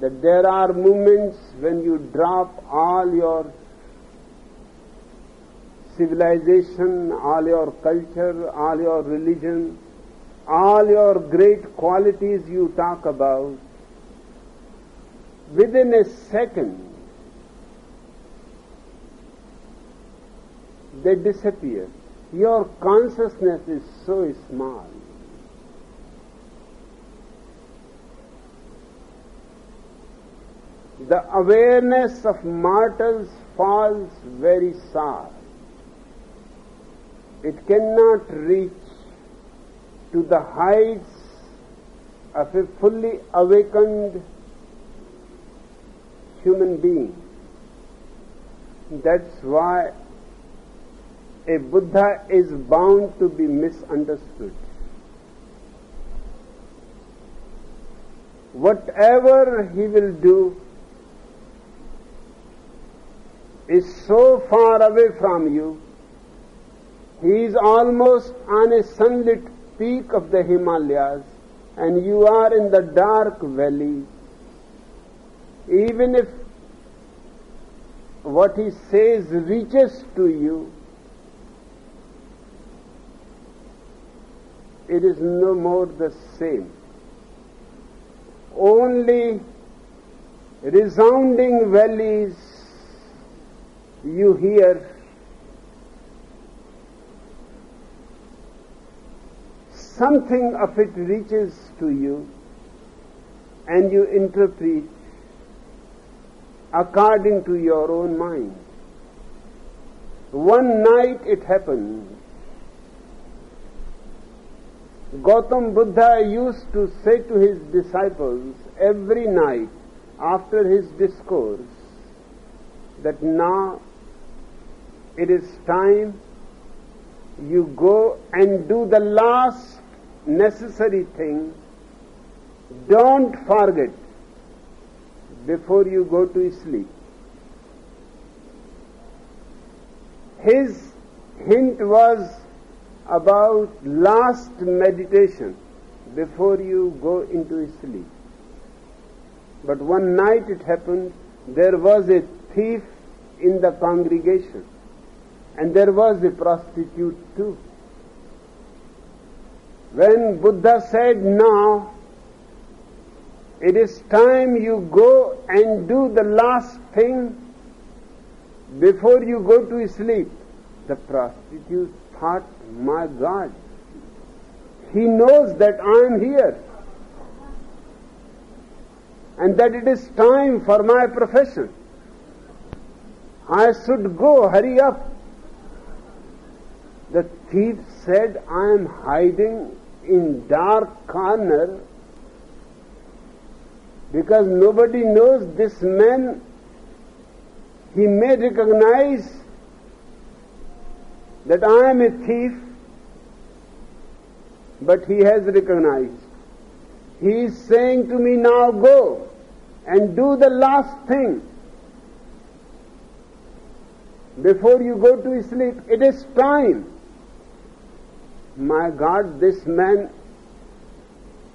that there are moments when you drop all your civilization, all your culture, all your religion, all your great qualities you talk about. Within a second, they disappear. Your consciousness is so small. The awareness of mortals falls very short. It cannot reach to the heights of a fully awakened human being. That's why a Buddha is bound to be misunderstood. Whatever he will do is so far away from you. He is almost on a sunlit peak of the Himalayas and you are in the dark valley. Even if what he says reaches to you, it is no more the same. Only resounding valleys you hear. Something of it reaches to you and you interpret according to your own mind. One night it happened. Gautam Buddha used to say to his disciples every night after his discourse that now it is time you go and do the last necessary thing. Don't forget before you go to sleep. His hint was about last meditation before you go into sleep. But one night it happened, there was a thief in the congregation and there was a prostitute too. When Buddha said, now it is time you go and do the last thing before you go to sleep, The prostitute thought, my God, he knows that I am here and that it is time for my profession. I should go, hurry up. The thief said, I am hiding in dark corner because nobody knows this man. He may recognize that I am a thief, but he has recognized. He is saying to me, now go and do the last thing before you go to sleep. It is time. My God, this man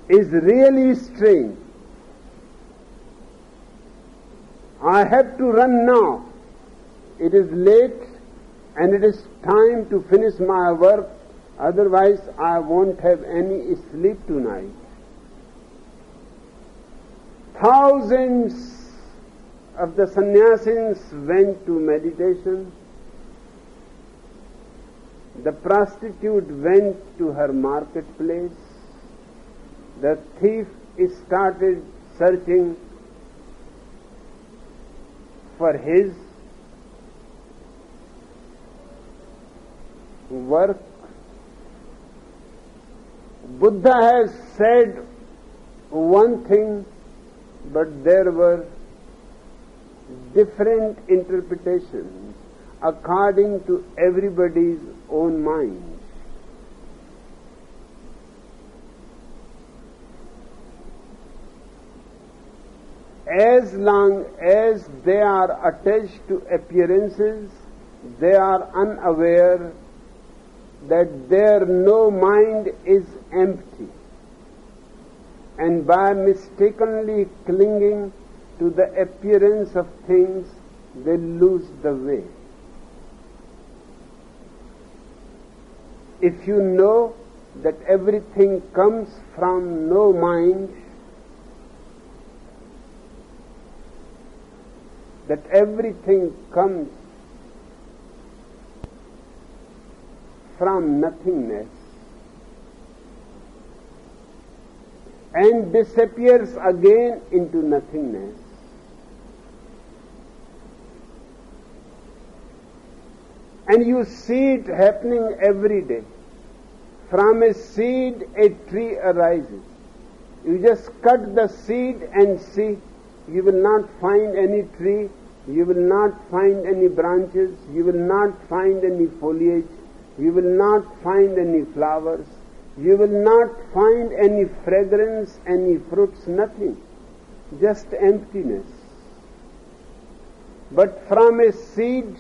is really strange. I have to run now. It is late and it is time to finish my work, otherwise I won't have any sleep tonight. Thousands of the sannyasis went to meditation. The prostitute went to her marketplace. The thief started searching for his work. Buddha has said one thing, but there were different interpretations according to everybody's own mind. As long as they are attached to appearances, they are unaware that their no mind is empty, and by mistakenly clinging to the appearance of things, they lose the way. If you know that everything comes from no mind, that everything comes from nothingness and disappears again into nothingness, and you see it happening every day. From a seed, a tree arises. You just cut the seed and see. You will not find any tree. You will not find any branches. You will not find any foliage. You will not find any flowers. You will not find any fragrance, any fruits, nothing. Just emptiness. But from a seed,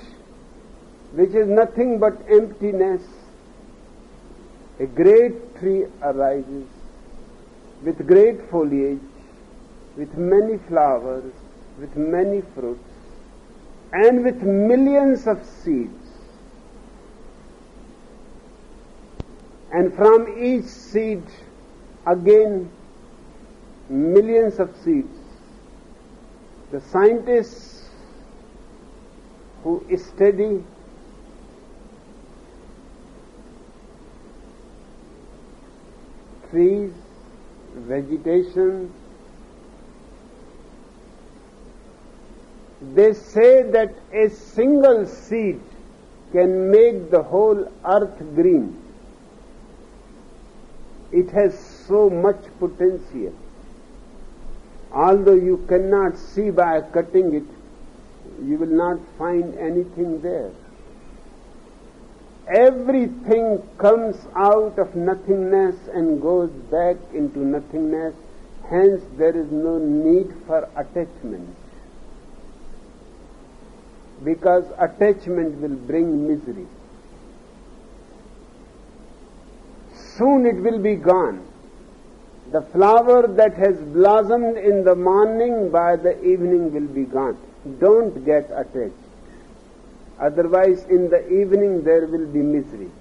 which is nothing but emptiness, a great tree arises with great foliage, with many flowers, with many fruits, and with millions of seeds. And from each seed, again, millions of seeds. The scientists who study trees, vegetation, they say that a single seed can make the whole earth green. It has so much potential. Although you cannot see by cutting it, you will not find anything there. Everything comes out of nothingness and goes back into nothingness. Hence, there is no need for attachment, because attachment will bring misery. Soon it will be gone. The flower that has blossomed in the morning, by the evening will be gone. Don't get attached. Otherwise, in the evening there will be misery.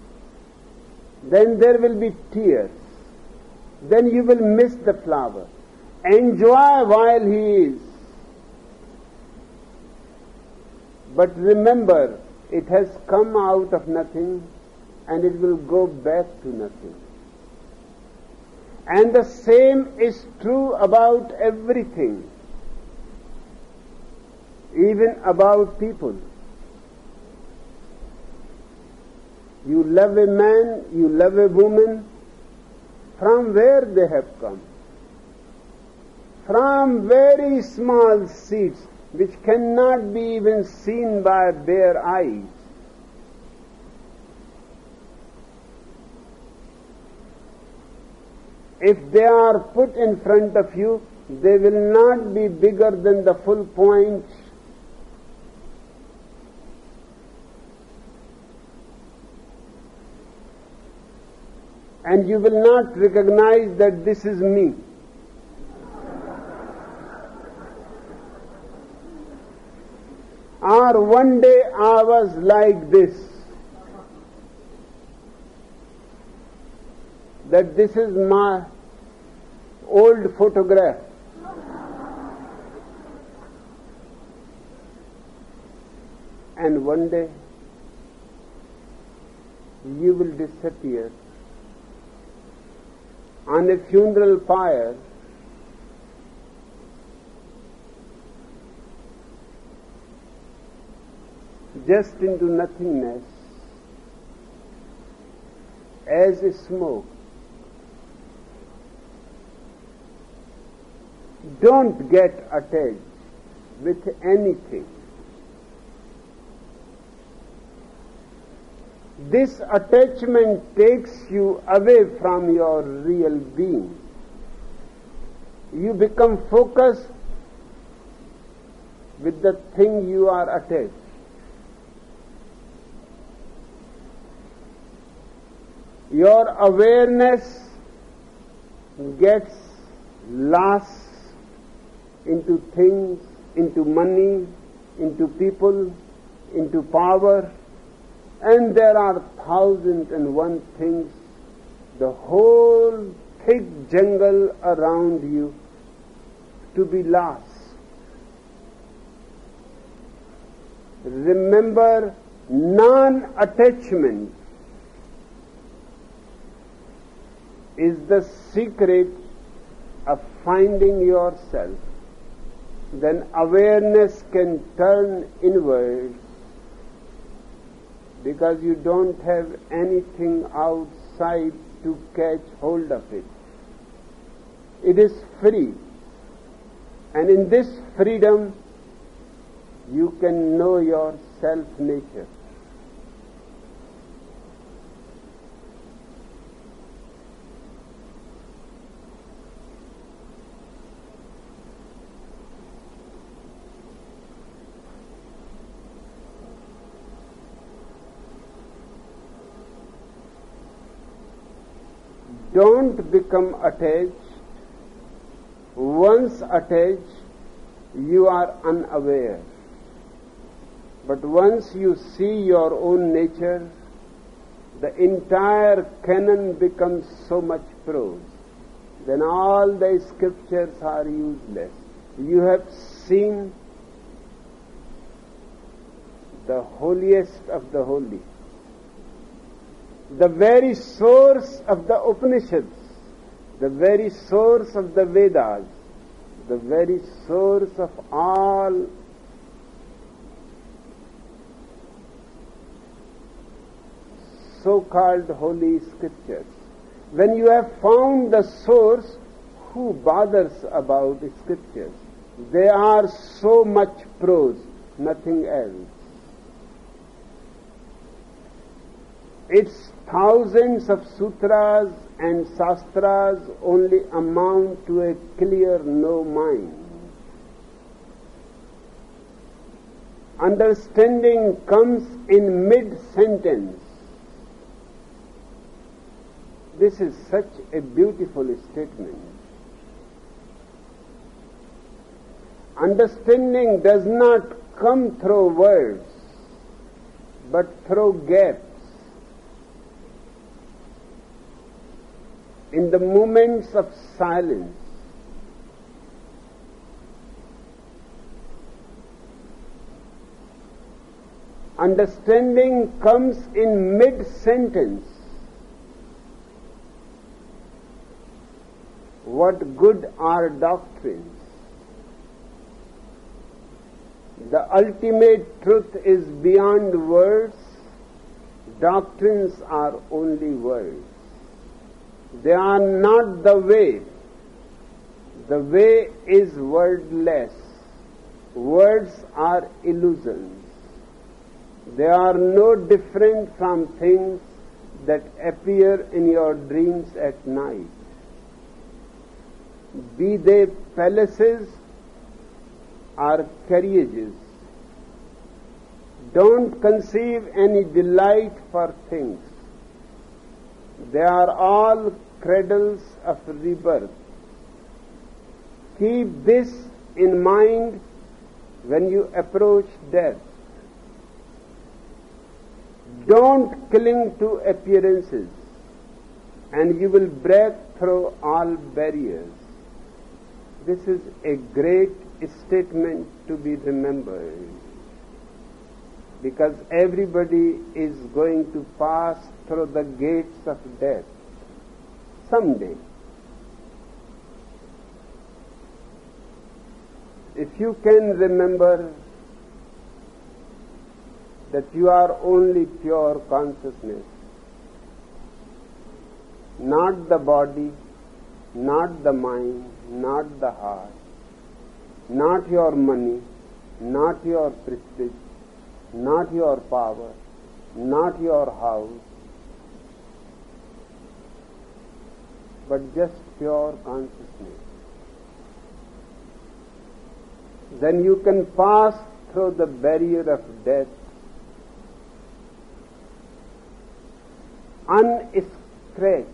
Then there will be tears. Then you will miss the flower. Enjoy while he is. But remember, It has come out of nothing and it will go back to nothing. And the same is true about everything, even about people. You love a man, you love a woman, from where they have come? From very small seeds which cannot be even seen by bare eyes. If they are put in front of you, they will not be bigger than the full point. And you will not recognize that this is me. Or one day I was like this. That this is my old photograph. And one day you will disappear on a funeral pyre. Just into nothingness as a smoke. Don't get attached with anything. This attachment takes you away from your real being. You become focused with the thing you are attached. Your awareness gets lost into things, into money, into people, into power, and there are 1,001 things, the whole thick jungle around you to be lost. Remember, non-attachment is the secret of finding yourself. Then awareness can turn inward because you don't have anything outside to catch hold of it. It is free. And in this freedom, you can know your self-nature. Don't become attached. Once attached, you are unaware. But once you see your own nature, the entire canon becomes so much prose. Then all the scriptures are useless. You have seen the holiest of the holy. The very source of the Upanishads, the very source of the Vedas, the very source of all so-called holy scriptures. When you have found the source, who bothers about scriptures? They are so much prose, nothing else. Its thousands of sutras and shastras only amount to a clear no mind. Understanding comes in mid-sentence. This is such a beautiful statement. Understanding does not come through words, but through gaps. In the moments of silence, Understanding comes in mid-sentence. What good are doctrines? The ultimate truth is beyond words. Doctrines are only words. They are not the way. The way is wordless. Words are illusions. They are no different from things that appear in your dreams at night. Be they palaces or carriages. Don't conceive any delight for things. They are all cradles of rebirth. Keep this in mind when you approach death. Don't cling to appearances, and you will break through all barriers. This is a great statement to be remembered, because everybody is going to pass through the gates of death someday. If you can remember that you are only pure consciousness, not the body, not the mind, not the heart, not your money, not your prestige, not your power, not your house, but just pure consciousness, then you can pass through the barrier of death unscratched.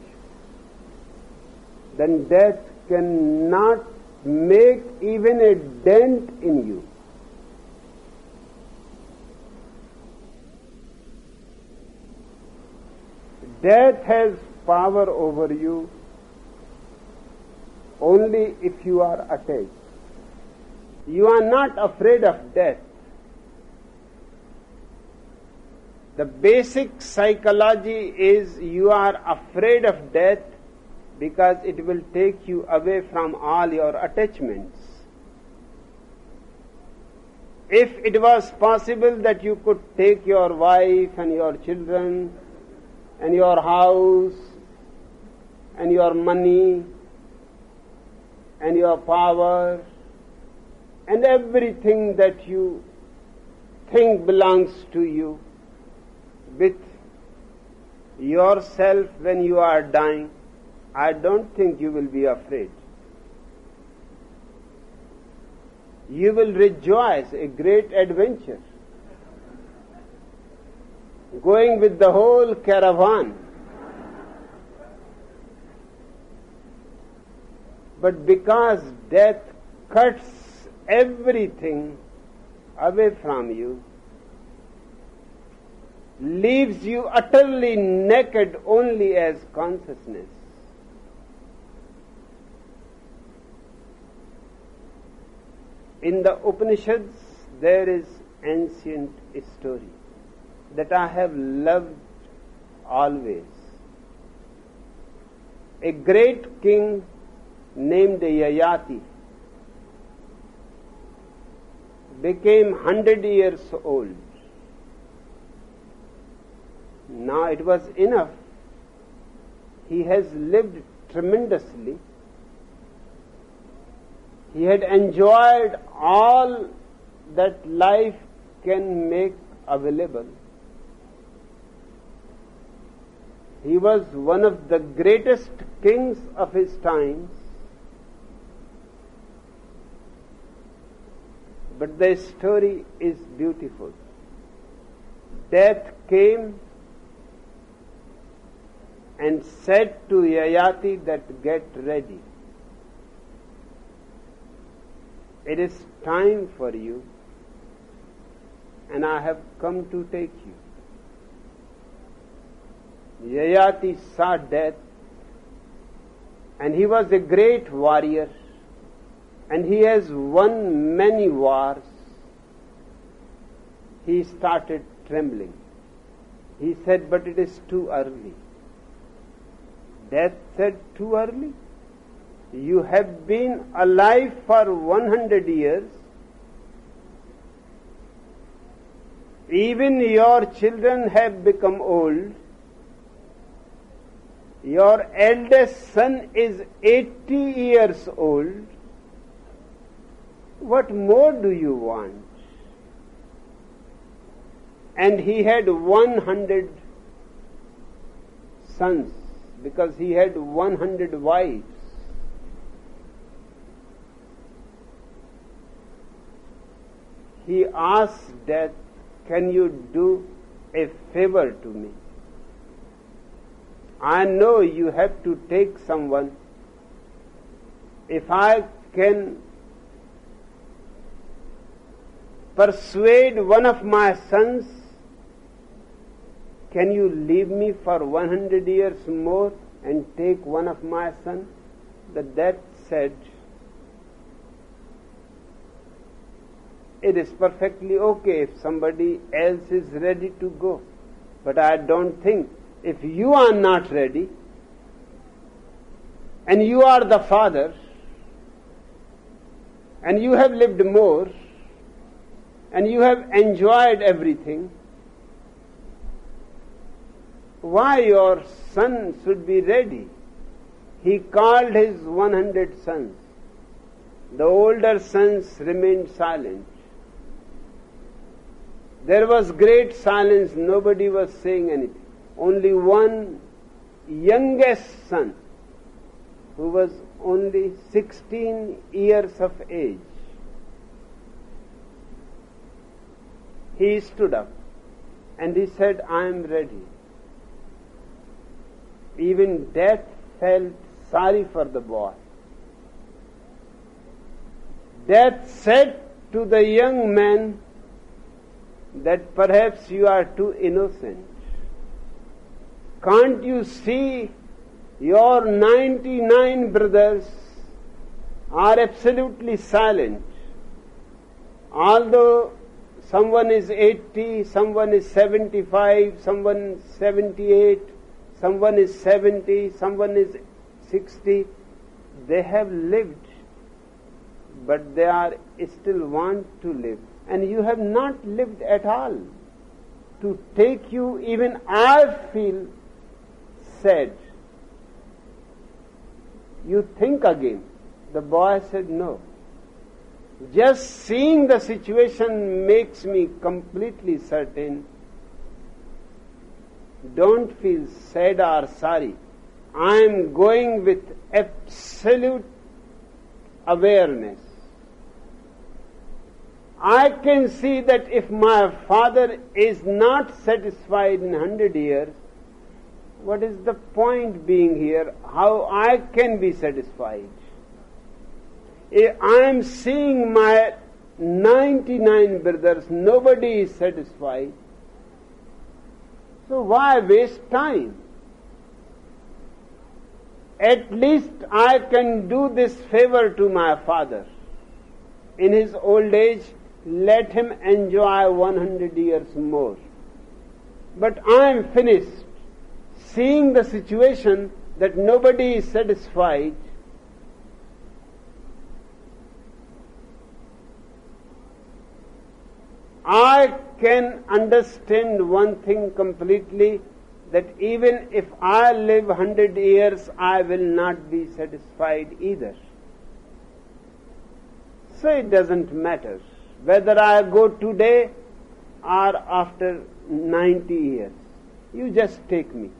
Then death cannot make even a dent in you. Death has power over you only if you are attached. You are not afraid of death. The basic psychology is you are afraid of death because it will take you away from all your attachments. If it was possible that you could take your wife and your children and your house and your money and your power and everything that you think belongs to you with yourself when you are dying, I don't think you will be afraid. You will rejoice, a great adventure, going with the whole caravan. But because death cuts everything away from you, leaves you utterly naked only as consciousness, in the Upanishads there is ancient story that I have loved always. A great king named Yayati became 100 years old. Now it was enough. He has lived tremendously. He had enjoyed all that life can make available. He was one of the greatest kings of his times. But the story is beautiful. Death came and said to Yayati that get ready. It is time for you, and I have come to take you. Yayati saw death, and he was a great warrior, and he has won many wars. He started trembling. He said, but it is too early. Death said, too early? You have been alive for 100 years. Even your children have become old. Your eldest son is 80 years old. What more do you want? And he had 100 sons because he had 100 wives. He asked Death, can you do a favor to me? I know you have to take someone. If I can persuade one of my sons, can you leave me for 100 years more and take one of my sons? The Death said, it is perfectly okay if somebody else is ready to go. But I don't think, if you are not ready, and you are the father, and you have lived more, and you have enjoyed everything, why your son should be ready? He called his 100 sons. The older sons remained silent. There was great silence. Nobody was saying anything. Only one youngest son, who was only 16 years of age, he stood up and he said, I am ready. Even Death felt sorry for the boy. Death said to the young man that perhaps you are too innocent. Can't you see your 99 brothers are absolutely silent? Although someone is 80, someone is 75, someone 78, someone is 70, someone is 60, they have lived, but they are still want to live. And you have not lived at all. To take you, even I feel sad. You think again. The boy said, no. Just seeing the situation makes me completely certain. Don't feel sad or sorry. I am going with absolute awareness. I can see that if my father is not satisfied in 100 years, what is the point being here? How I can be satisfied? I am seeing my 99 brothers, nobody is satisfied. So why waste time? At least I can do this favor to my father. In his old age, let him enjoy 100 years more. But I am finished. Seeing the situation that nobody is satisfied, I can understand one thing completely, that even if I live 100 years, I will not be satisfied either. So it doesn't matter whether I go today or after 90 years. You just take me.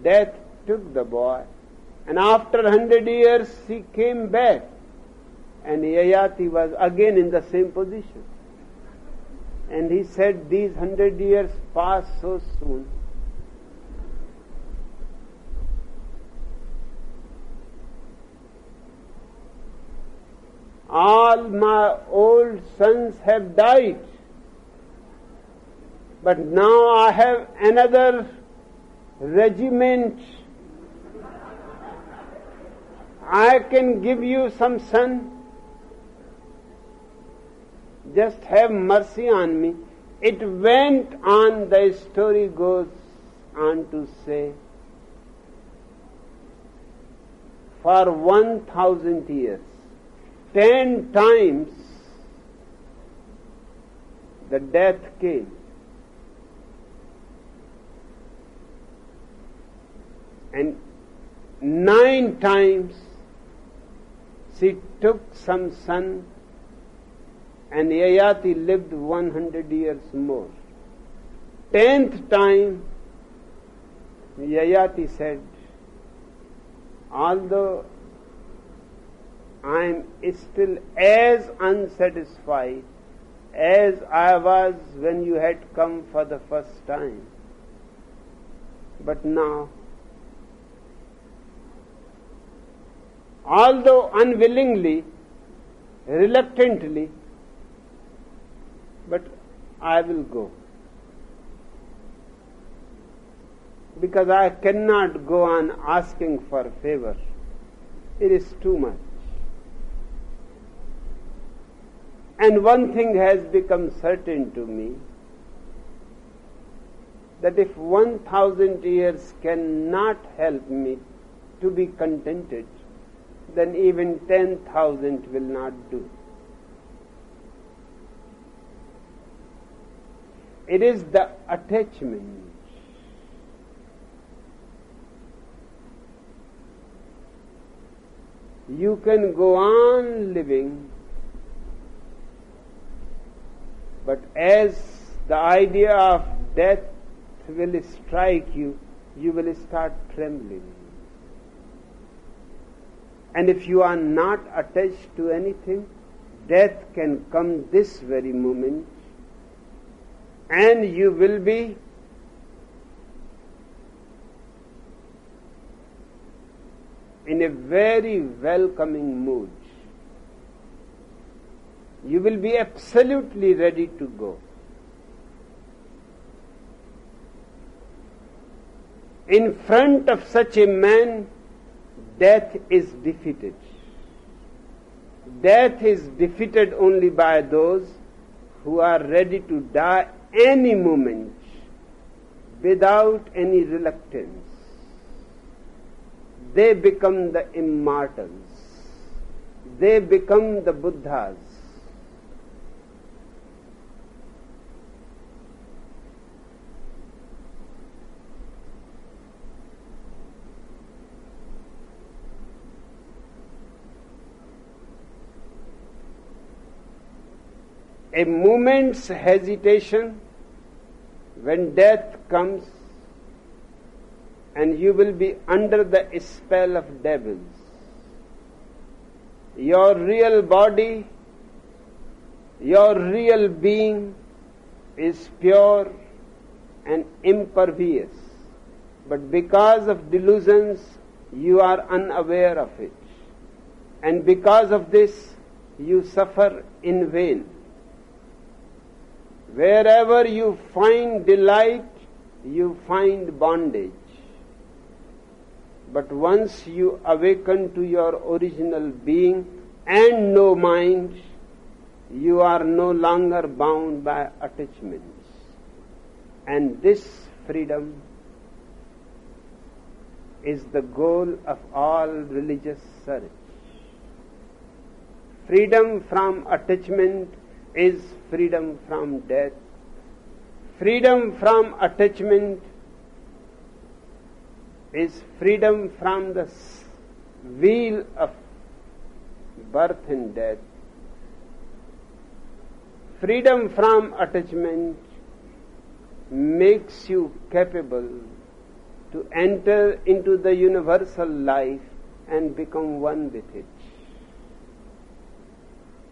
Death took the boy, and after 100 years he came back, and Yayati was again in the same position. And he said, these 100 years pass so soon. All my old sons have died, but now I have another regiment. I can give you some son. just have mercy on me. It went on, the story goes on to say, for 1,000 years, 10 times the death came. And 9 times she took some son, and Yayati lived 100 years more. 10th time, Yayati said, although I am still as unsatisfied as I was when you had come for the first time, but now, although unwillingly, reluctantly, but I will go. Because I cannot go on asking for favor. It is too much. And one thing has become certain to me, that if 1,000 years cannot help me to be contented, then even 10,000 will not do. It is the attachment. You can go on living, but as the idea of death will strike you, you will start trembling. And if you are not attached to anything, death can come this very moment, and you will be in a very welcoming mood. You will be absolutely ready to go. In front of such a man, death is defeated. Death is defeated only by those who are ready to die any moment without any reluctance. They become the immortals. They become the Buddhas. A moment's hesitation when death comes, and you will be under the spell of devils. Your real body, your real being is pure and impervious, but because of delusions, you are unaware of it. And because of this, you suffer in vain. Wherever you find delight, you find bondage. But once you awaken to your original being and no mind, you are no longer bound by attachments. And this freedom is the goal of all religious search. Freedom from attachment is freedom from death. Freedom from attachment is freedom from the wheel of birth and death. Freedom from attachment makes you capable to enter into the universal life and become one with it.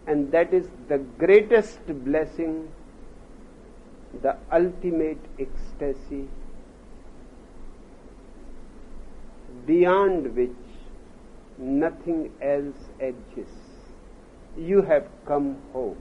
And that is the greatest blessing, the ultimate ecstasy, beyond which nothing else exists. You have come home.